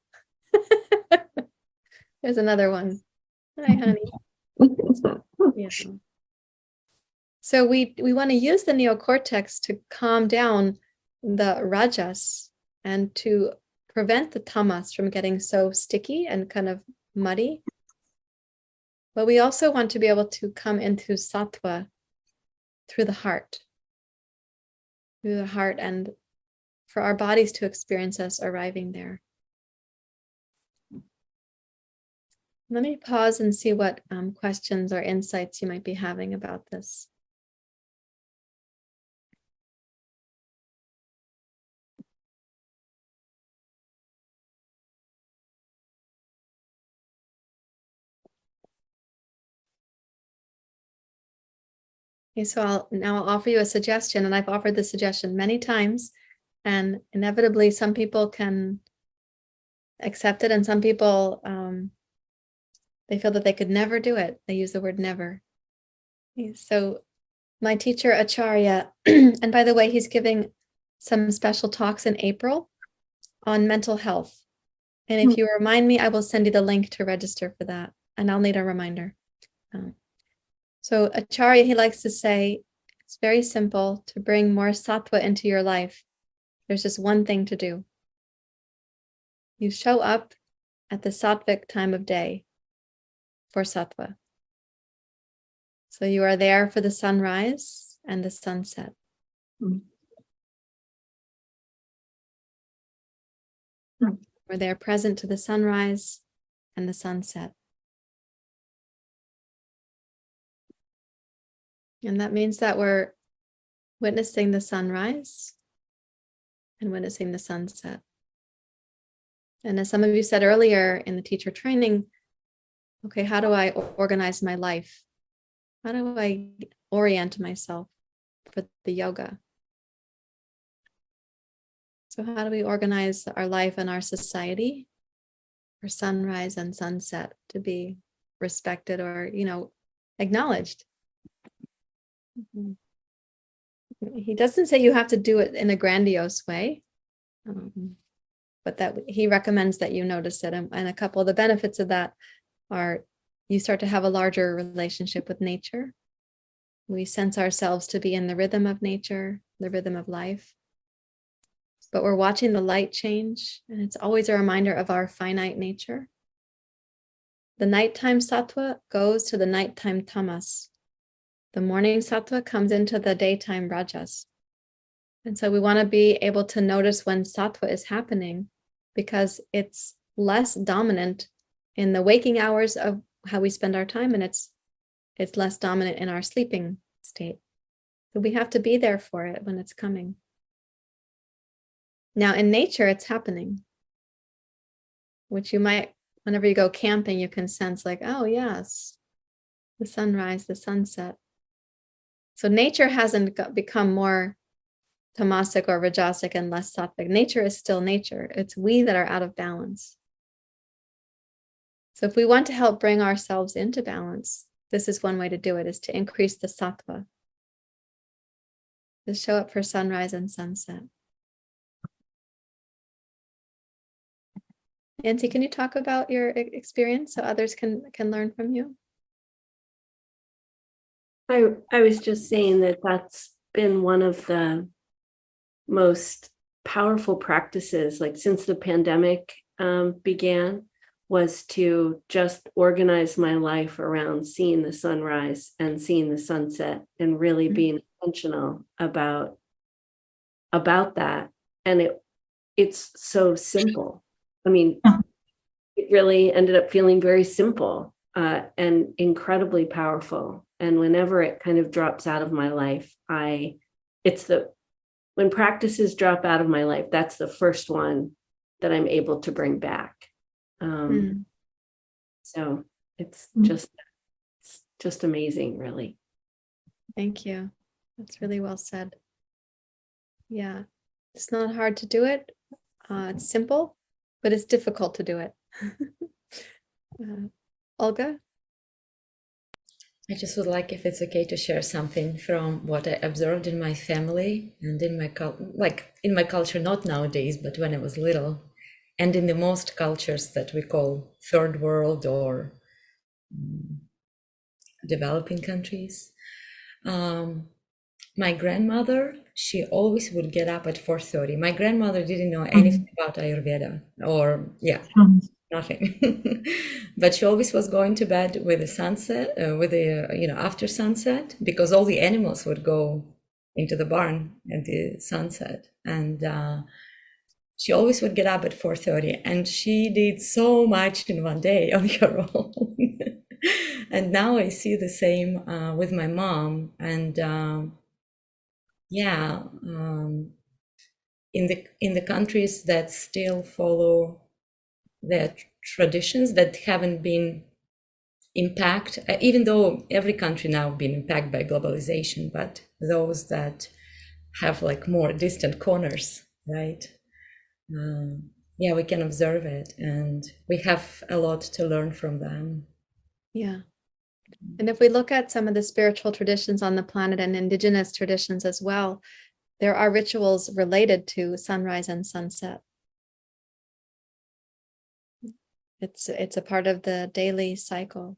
there's another one. Hi, honey. Yeah. So we want to use the neocortex to calm down the rajas and to prevent the tamas from getting so sticky and kind of muddy. But we also want to be able to come into sattva through the heart. Through the heart, and for our bodies to experience us arriving there. Let me pause and see what questions or insights you might be having about this. Okay, so I'll offer you a suggestion, and I've offered this suggestion many times, and inevitably some people can accept it, and some people they feel that they could never do it. They use the word never. Okay, so my teacher Acharya, and by the way, he's giving some special talks in April on mental health. And if you remind me, I will send you the link to register for that, and I'll need a reminder. So Acharya, he likes to say, it's very simple to bring more sattva into your life. There's just one thing to do. You show up at the sattvic time of day for sattva. So you are there for the sunrise and the sunset. We're there present to the sunrise and the sunset. And that means that we're witnessing the sunrise and witnessing the sunset. And as some of you said earlier in the teacher training, okay, how do I organize my life? How do I orient myself for the yoga? So how do we organize our life and our society for sunrise and sunset to be respected or, acknowledged? He doesn't say you have to do it in a grandiose way, but that he recommends that you notice it. And a couple of the benefits of that are you start to have a larger relationship with nature. We sense ourselves to be in the rhythm of nature, the rhythm of life. But we're watching the light change, and it's always a reminder of our finite nature. The nighttime sattva goes to the nighttime tamas. The morning sattva comes into the daytime rajas. And so we want to be able to notice when sattva is happening because it's less dominant in the waking hours of how we spend our time, and it's it's less dominant in our sleeping state. So we have to be there for it when it's coming. Now in nature, it's happening, which you might, whenever you go camping, you can sense like, oh yes, the sunrise, the sunset. So nature hasn't become more tamasic or rajasic and less sattvic. Nature is still nature. It's we that are out of balance. So if we want to help bring ourselves into balance, this is one way to do it, is to increase the sattva. To show up for sunrise and sunset. Nancy, can you talk about your experience so others can learn from you? I was just saying that that's been one of the most powerful practices, like since the pandemic began, was to just organize my life around seeing the sunrise and seeing the sunset and really being intentional about that. And it's so simple. I mean, it really ended up feeling very simple and incredibly powerful. And whenever it kind of drops out of my life, when practices drop out of my life, that's the first one that I'm able to bring back. So it's just amazing, really. Thank you. That's really well said. Yeah, it's not hard to do it. It's simple, but it's difficult to do it. Olga? I just would like, if it's okay, to share something from what I observed in my family and in my culture, not nowadays, but when I was little, and in the most cultures that we call third world or developing countries. My grandmother, she always would get up at 4:30. My grandmother didn't know anything about Ayurveda or nothing, but she always was going to bed with the sunset, after sunset, because all the animals would go into the barn at the sunset, and she always would get up at 4:30, and she did so much in one day on her own. And now I see the same with my mom, and in the countries that still follow their traditions that haven't been impacted, even though every country now been impacted by globalization, but those that have like more distant corners, right? We can observe it, and we have a lot to learn from them. Yeah. And if we look at some of the spiritual traditions on the planet and indigenous traditions as well, there are rituals related to sunrise and sunset. It's a part of the daily cycle.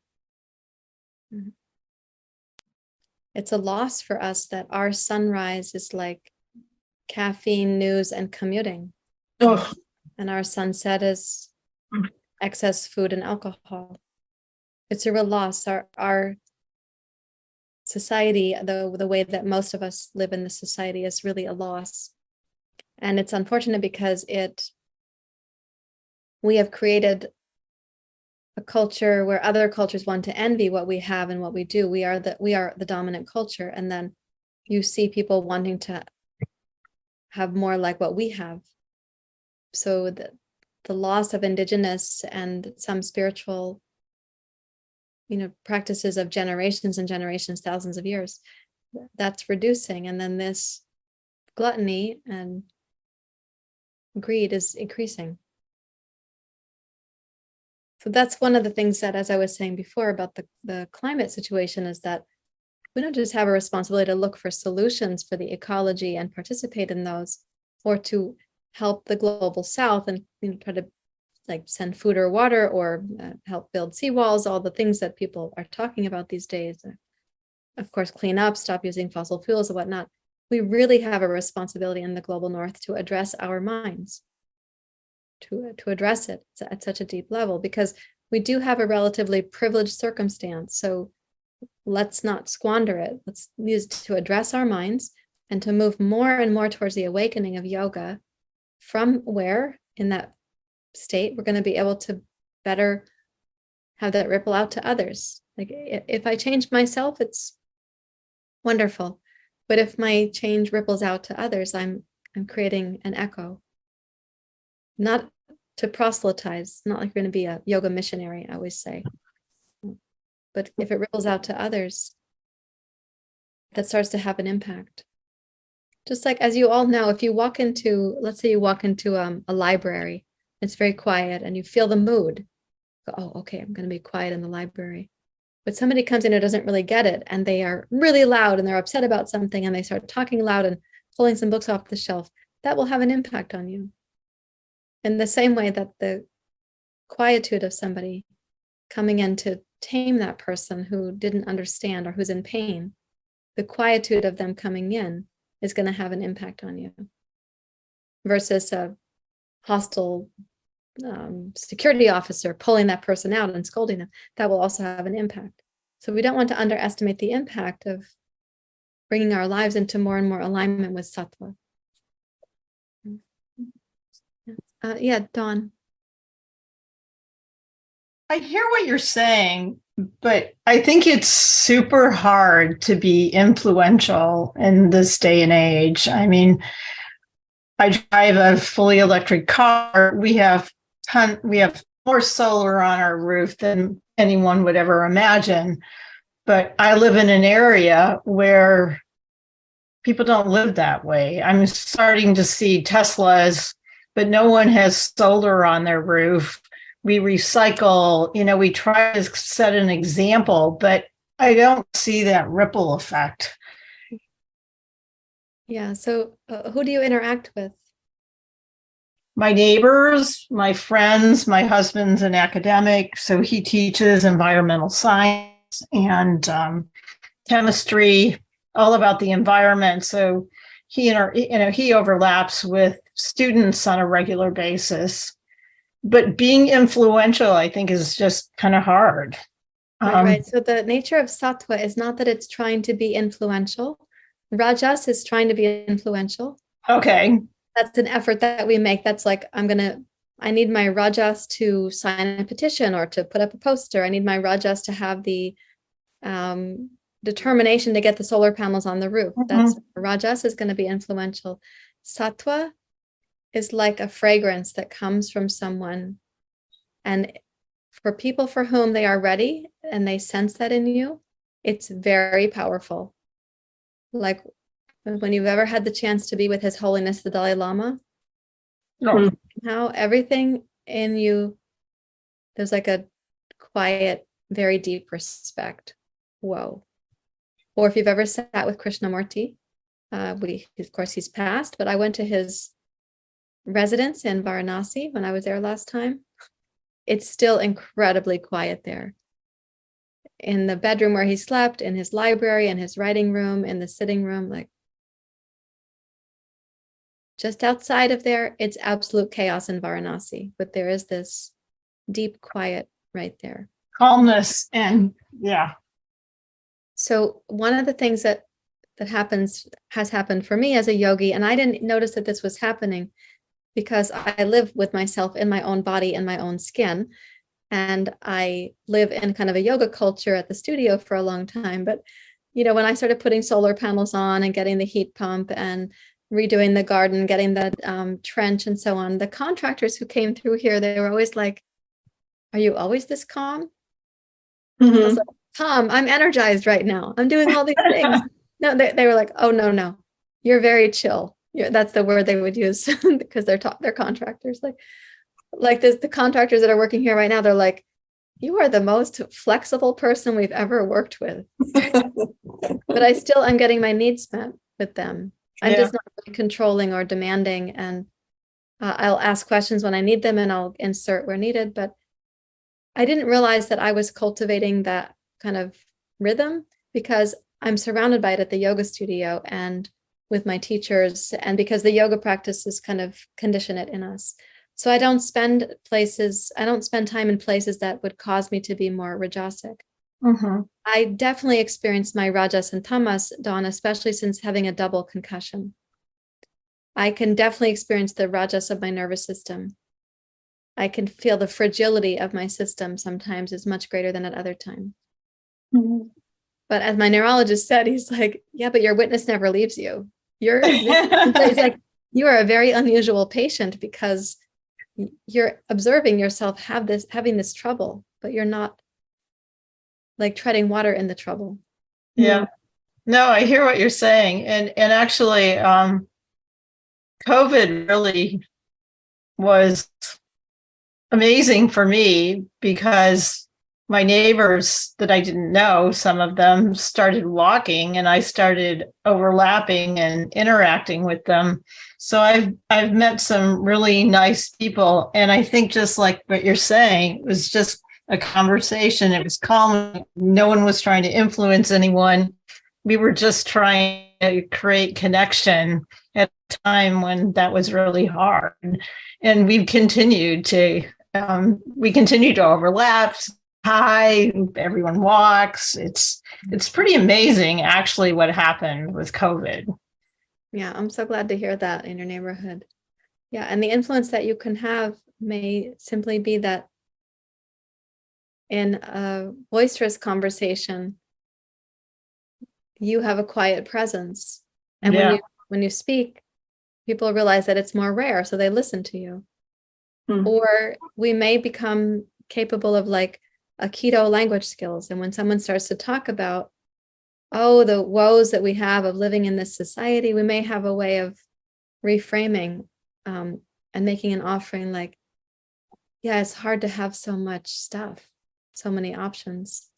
It's a loss for us that our sunrise is like caffeine, news, and commuting. Oh, And our sunset is excess food and alcohol. It's a real loss. Our society, the way that most of us live in the society, is really a loss. And it's unfortunate because we have created a culture where other cultures want to envy what we have and what we do. We are the dominant culture. And then you see people wanting to have more like what we have. So the loss of indigenous and some spiritual practices of generations and generations, thousands of years, that's reducing. And then this gluttony and greed is increasing. So that's one of the things that, as I was saying before about the climate situation, is that we don't just have a responsibility to look for solutions for the ecology and participate in those, or to help the global south and try to like send food or water or help build seawalls, all the things that people are talking about these days. Of course, clean up, stop using fossil fuels and whatnot. We really have a responsibility in the global north to address our minds, to address it at such a deep level, because we do have a relatively privileged circumstance. So let's not squander it. Let's use it to address our minds and to move more and more towards the awakening of yoga, from where in that state we're going to be able to better have that ripple out to others. Like if I change myself, it's wonderful. But if my change ripples out to others, I'm creating an echo. Not to proselytize, not like you're going to be a yoga missionary, I always say. But if it ripples out to others, that starts to have an impact. Just like, as you all know, if you walk into, let's say you walk into a library, it's very quiet and you feel the mood. Go, oh, okay, I'm going to be quiet in the library. But somebody comes in who doesn't really get it and they are really loud and they're upset about something and they start talking loud and pulling some books off the shelf, that will have an impact on you. In the same way that the quietude of somebody coming in to tame that person who didn't understand or who's in pain, the quietude of them coming in is going to have an impact on you versus a hostile security officer pulling that person out and scolding them. That will also have an impact. So we don't want to underestimate the impact of bringing our lives into more and more alignment with sattva. Yeah, Dawn. I hear what you're saying, but I think it's super hard to be influential in this day and age. I mean, I drive a fully electric car. We have more solar on our roof than anyone would ever imagine. But I live in an area where people don't live that way. I'm starting to see Teslas, but no one has solar on their roof. We recycle, we try to set an example, but I don't see that ripple effect. Yeah, so who do you interact with? My neighbors, my friends, my husband's an academic, so he teaches environmental science and chemistry, all about the environment. So he overlaps with students on a regular basis. But being influential, I think, is just kind of hard. Right. So the nature of sattva is not that it's trying to be influential. Rajas is trying to be influential. Okay. That's an effort that we make. That's like, I need my rajas to sign a petition or to put up a poster. I need my rajas to have the determination to get the solar panels on the roof. That's rajas is going to be influential. Sattva is like a fragrance that comes from someone. And for people for whom they are ready and they sense that in you, it's very powerful. Like when you've ever had the chance to be with His Holiness the Dalai Lama, how everything in you, there's like a quiet, very deep respect. Whoa. Or if you've ever sat with Krishnamurti, of course he's passed, but I went to his residence in Varanasi when I was there last time. It's still incredibly quiet there. In the bedroom where he slept, in his library, in his writing room, in the sitting room, like just outside of there, it's absolute chaos in Varanasi, but there is this deep quiet right there. Calmness and yeah. So one of the things that has happened for me as a yogi, and I didn't notice that this was happening because I live with myself in my own body and my own skin. And I live in kind of a yoga culture at the studio for a long time. But, when I started putting solar panels on and getting the heat pump and redoing the garden, getting the trench and so on, the contractors who came through here, they were always like, are you always this calm? I was like, Tom, I'm energized right now. I'm doing all these things. No, they were like, oh, no, you're very chill. That's the word they would use because they're contractors. Like this, the contractors that are working here right now, they're like, you are the most flexible person we've ever worked with. But I'm getting my needs met with them. I'm just not really controlling or demanding. And I'll ask questions when I need them and I'll insert where needed. But I didn't realize that I was cultivating that kind of rhythm because I'm surrounded by it at the yoga studio and with my teachers, and because the yoga practices kind of condition it in us. So I don't spend time in places that would cause me to be more rajasic. I definitely experienced my rajas and tamas, Dawn, especially since having a double concussion. I can definitely experience the rajas of my nervous system. I can feel the fragility of my system sometimes is much greater than at other times. Mhm. But as my neurologist said, he's like, yeah, but your witness never leaves you. It's like, you are a very unusual patient because you're observing yourself having this trouble, but you're not like treading water in the trouble. Yeah. No, I hear what you're saying. And actually, COVID really was amazing for me because my neighbors that I didn't know, some of them started walking and I started overlapping and interacting with them. So I've met some really nice people. And I think just like what you're saying, it was just a conversation. It was calm. No one was trying to influence anyone. We were just trying to create connection at a time when that was really hard. And we've continued to overlap. Hi, everyone walks. It's pretty amazing actually what happened with COVID. Yeah, I'm so glad to hear that in your neighborhood. Yeah, and the influence that you can have may simply be that in a boisterous conversation, you have a quiet presence. And Yeah. when you speak, people realize that it's more rare, so they listen to you. Mm. Or we may become capable of like Aikido language skills. And when someone starts to talk about, oh, the woes that we have of living in this society, we may have a way of reframing and making an offering like, yeah, it's hard to have so much stuff, so many options,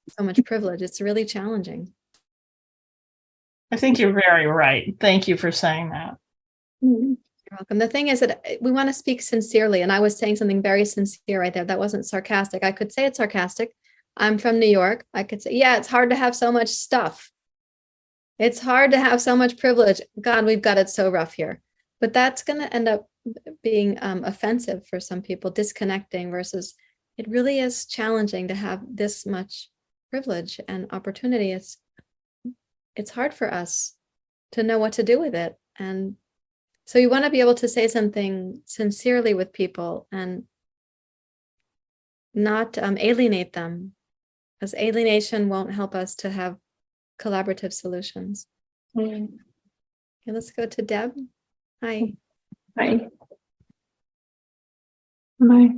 so much privilege. It's really challenging. I think you're very right. Thank you for saying that. Mm. You're welcome. The thing is that we want to speak sincerely. And I was saying something very sincere right there. That wasn't sarcastic. I could say it's sarcastic. I'm from New York. I could say, yeah, it's hard to have so much stuff. It's hard to have so much privilege. God, we've got it so rough here. But that's going to end up being offensive for some people, disconnecting versus it really is challenging to have this much privilege and opportunity. It's hard for us to know what to do with it. And so you want to be able to say something sincerely with people and not alienate them, because alienation won't help us to have collaborative solutions. Mm. Okay, let's go to Deb. Hi. Hi. Am I?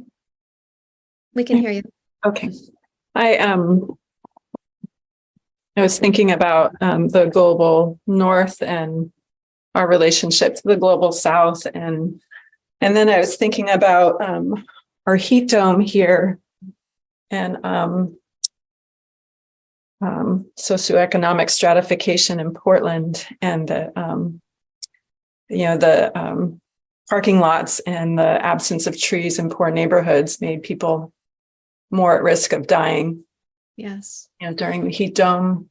We can hear you. Okay. I was thinking about the global north and our relationship to the global south, and then I was thinking about our heat dome here and socioeconomic stratification in Portland, and the parking lots and the absence of trees in poor neighborhoods made people more at risk of dying. Yes. During the heat dome.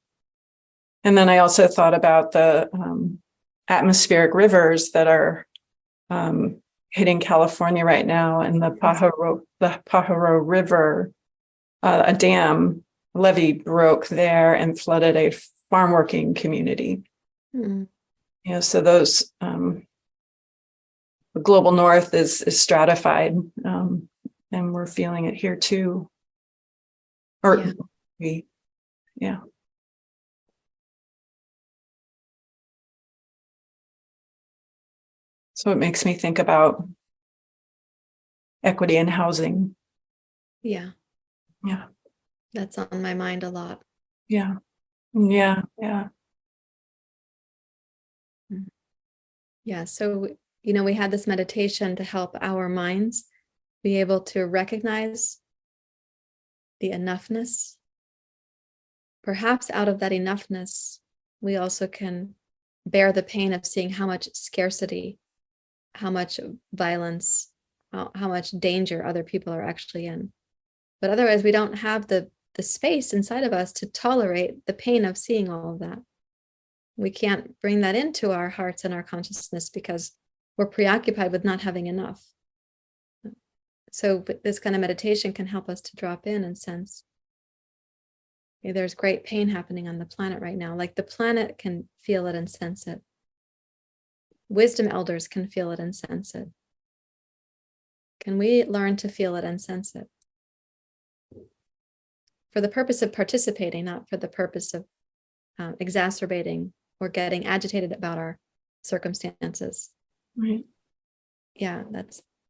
And then I also thought about the atmospheric rivers that are hitting California right now, and the Pajaro River, a dam levee broke there and flooded a farm working community. Mm. So those the global north is stratified, and we're feeling it here too. Yeah. So it makes me think about equity in housing. Yeah. Yeah. That's on my mind a lot. Yeah. Yeah. Yeah. Yeah. So, we had this meditation to help our minds be able to recognize the enoughness. Perhaps out of that enoughness, we also can bear the pain of seeing how much scarcity, how much violence, how much danger other people are actually in. But otherwise, we don't have the space inside of us to tolerate the pain of seeing all of that. We can't bring that into our hearts and our consciousness because we're preoccupied with not having enough. So this kind of meditation can help us to drop in and sense, okay, there's great pain happening on the planet right now. Like the planet can feel it and sense it. Wisdom elders can feel it and sense it. Can we learn to feel it and sense it? for the purpose of participating, not for the purpose of exacerbating or getting agitated about our circumstances. Right. Yeah,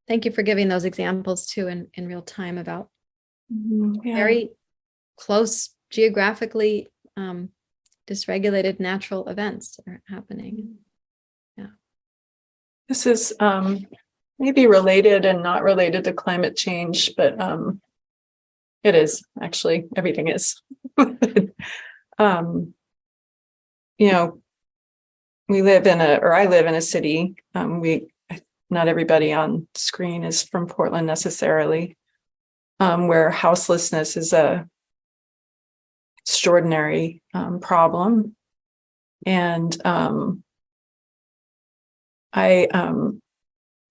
thank you for giving those examples too in real time about Yeah. very close geographically dysregulated natural events that are happening. This is maybe related and not related to climate change, but it is actually, everything is. You know, I live in a city. Not everybody on screen is from Portland necessarily, where houselessness is a extraordinary problem. And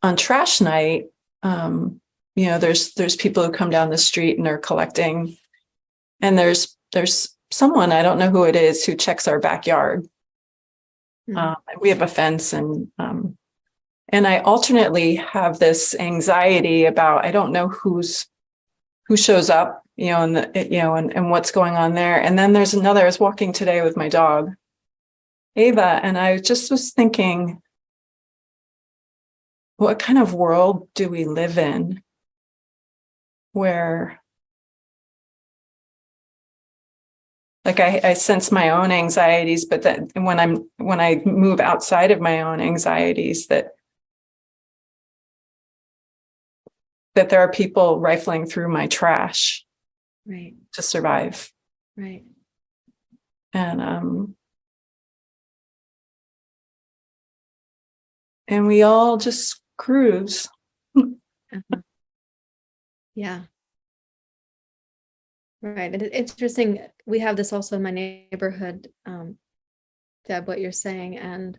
on trash night, there's people who come down the street and they're collecting, and there's someone, I don't know who it is, who checks our backyard. We have a fence, and I alternately have this anxiety about, I don't know who shows up, and what's going on there. And then there's another. I was walking today with my dog, Ava, and I just was thinking, what kind of world do we live in where, like, I sense my own anxieties, but that when I move outside of my own anxieties, that there are people rifling through my trash, Right. to survive. Right. And we all just cruise. Uh-huh. Yeah. Right. It's interesting. We have this also in my neighborhood, Deb, what you're saying. And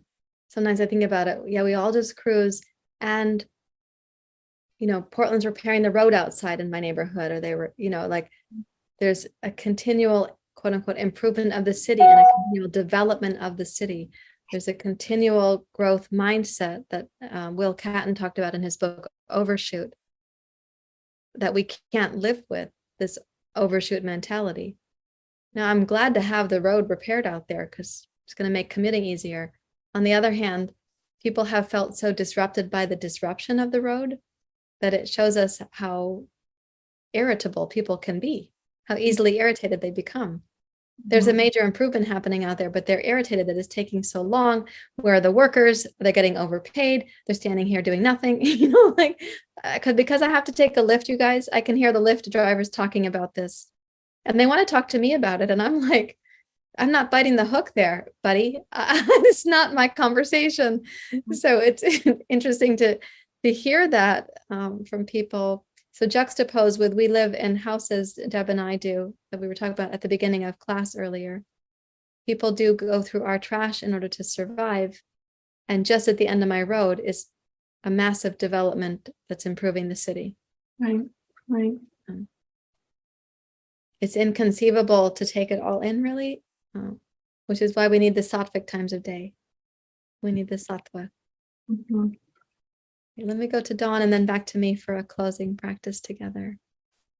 sometimes I think about it. Yeah, we all just cruise. And, Portland's repairing the road outside in my neighborhood, or they were, like there's a continual, quote unquote, improvement of the city and a continual development of the city. There's a continual growth mindset that Will Catton talked about in his book, Overshoot, that we can't live with, this overshoot mentality. Now, I'm glad to have the road repaired out there because it's going to make commuting easier. On the other hand, people have felt so disrupted by the disruption of the road that it shows us how irritable people can be, how easily irritated they become. There's a major improvement happening out there, but they're irritated that it's taking so long. Where are the workers? They're getting overpaid. They're standing here doing nothing, because I have to take a lift, you guys. I can hear the Lyft drivers talking about this, and they want to talk to me about it. And I'm like, I'm not biting the hook there, buddy. It's not my conversation. So it's interesting to hear that from people. So juxtaposed with, we live in houses, Deb and I do, that we were talking about at the beginning of class earlier. People do go through our trash in order to survive. And just at the end of my road is a massive development that's improving the city. Right. It's inconceivable to take it all in, really, which is why we need the sattvic times of day. We need the sattva. Mm-hmm. Let me go to Dawn and then back to me for a closing practice together.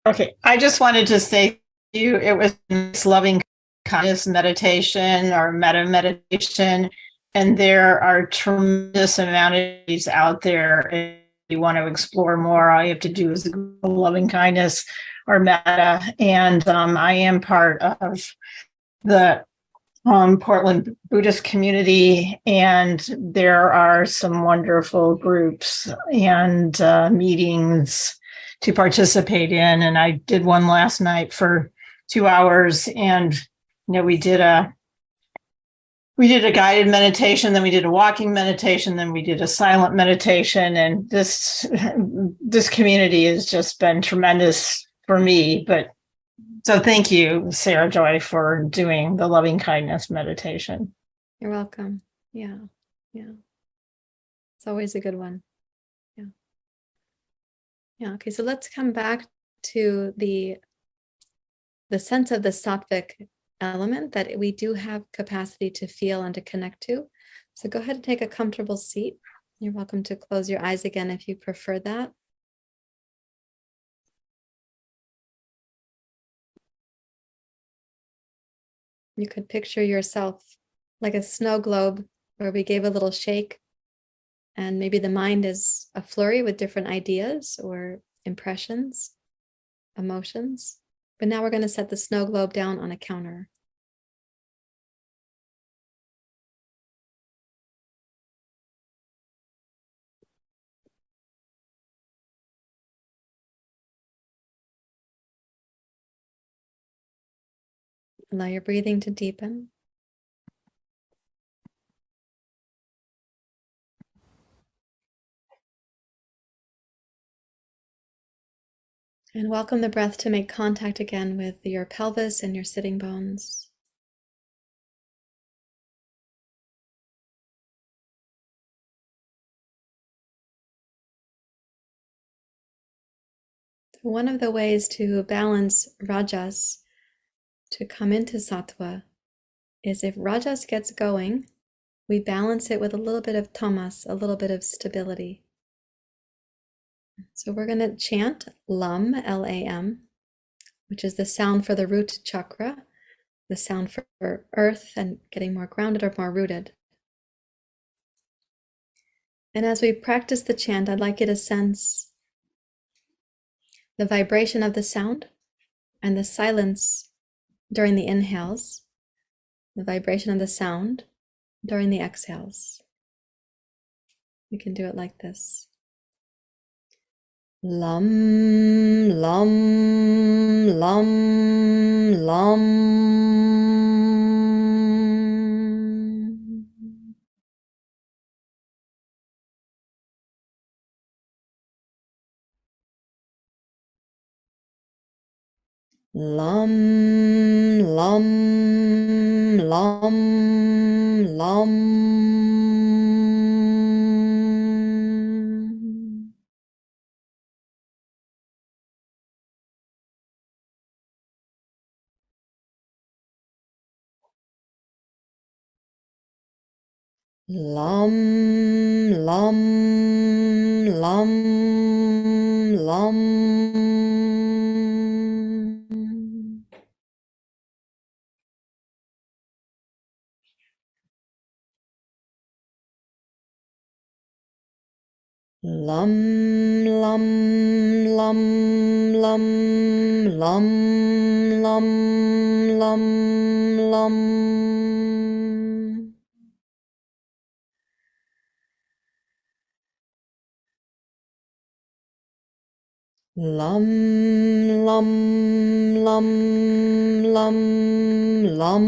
Okay, I just wanted to say to you, it was this loving kindness meditation or meta meditation, and there are tremendous amount of these out there. If you want to explore more, all you have to do is Google loving kindness or meta. And I am part of the Portland Buddhist community, and there are some wonderful groups and meetings to participate in. And I did one last night for 2 hours, and we did a guided meditation, then we did a walking meditation, then we did a silent meditation. And this community has just been tremendous for me. But so thank you, Sarahjoy, for doing the loving kindness meditation. You're welcome. Yeah. It's always a good one. Yeah. Okay. So let's come back to the sense of the sattvic element that we do have capacity to feel and to connect to. So go ahead and take a comfortable seat. You're welcome to close your eyes again if you prefer that. You could picture yourself like a snow globe where we gave a little shake, and maybe the mind is a flurry with different ideas or impressions, emotions. But now we're going to set the snow globe down on a counter. Allow your breathing to deepen. And welcome the breath to make contact again with your pelvis and your sitting bones. One of the ways to balance rajas, to come into sattva, is if rajas gets going, we balance it with a little bit of tamas, a little bit of stability. So we're going to chant Lam, L-A-M, which is the sound for the root chakra, the sound for earth and getting more grounded or more rooted. And as we practice the chant, I'd like you to sense the vibration of the sound and the silence during the inhales, the vibration of the sound during the exhales. We can do it like this. Lam, lam, lam, lam. Lam, lam, lam, lam. Lam, lam, lam, lam. Lam, lam, lam, lam, lam, lam, lam, lam. Lam, lam, lam, lam, lam,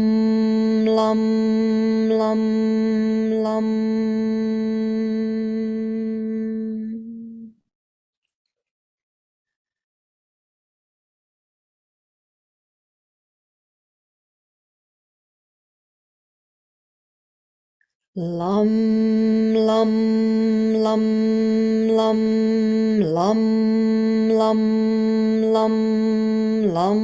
lam, lam, lam. Lam, lam, lam, lam, lam, lam, lam, lam.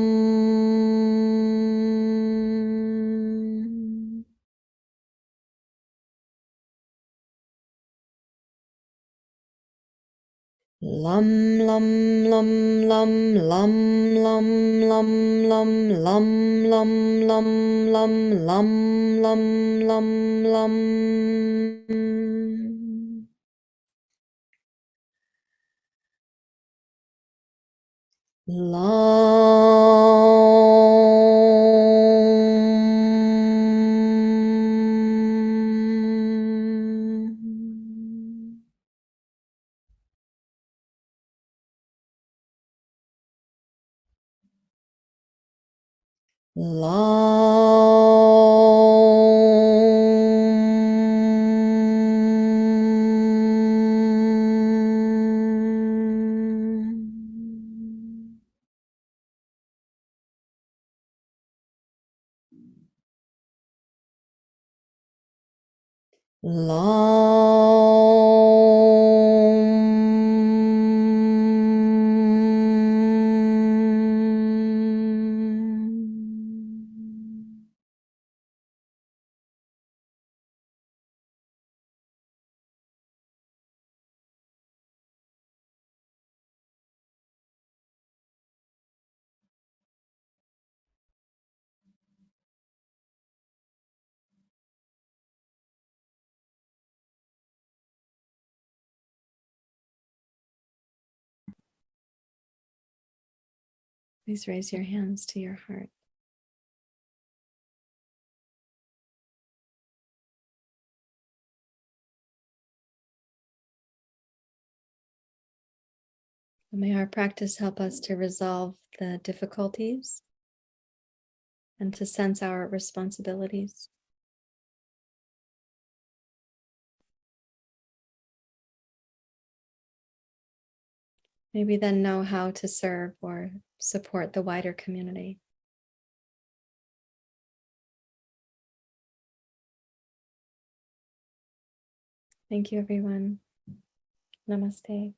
Lam, lam, lam, lam, lam, lam, lam, lam, lam, lam, lam, lam, lam, lam, lam, lam. Lam. Lam. Lam. Please raise your hands to your heart. And may our practice help us to resolve the difficulties and to sense our responsibilities. Maybe then know how to serve or support the wider community. Thank you, everyone. Namaste.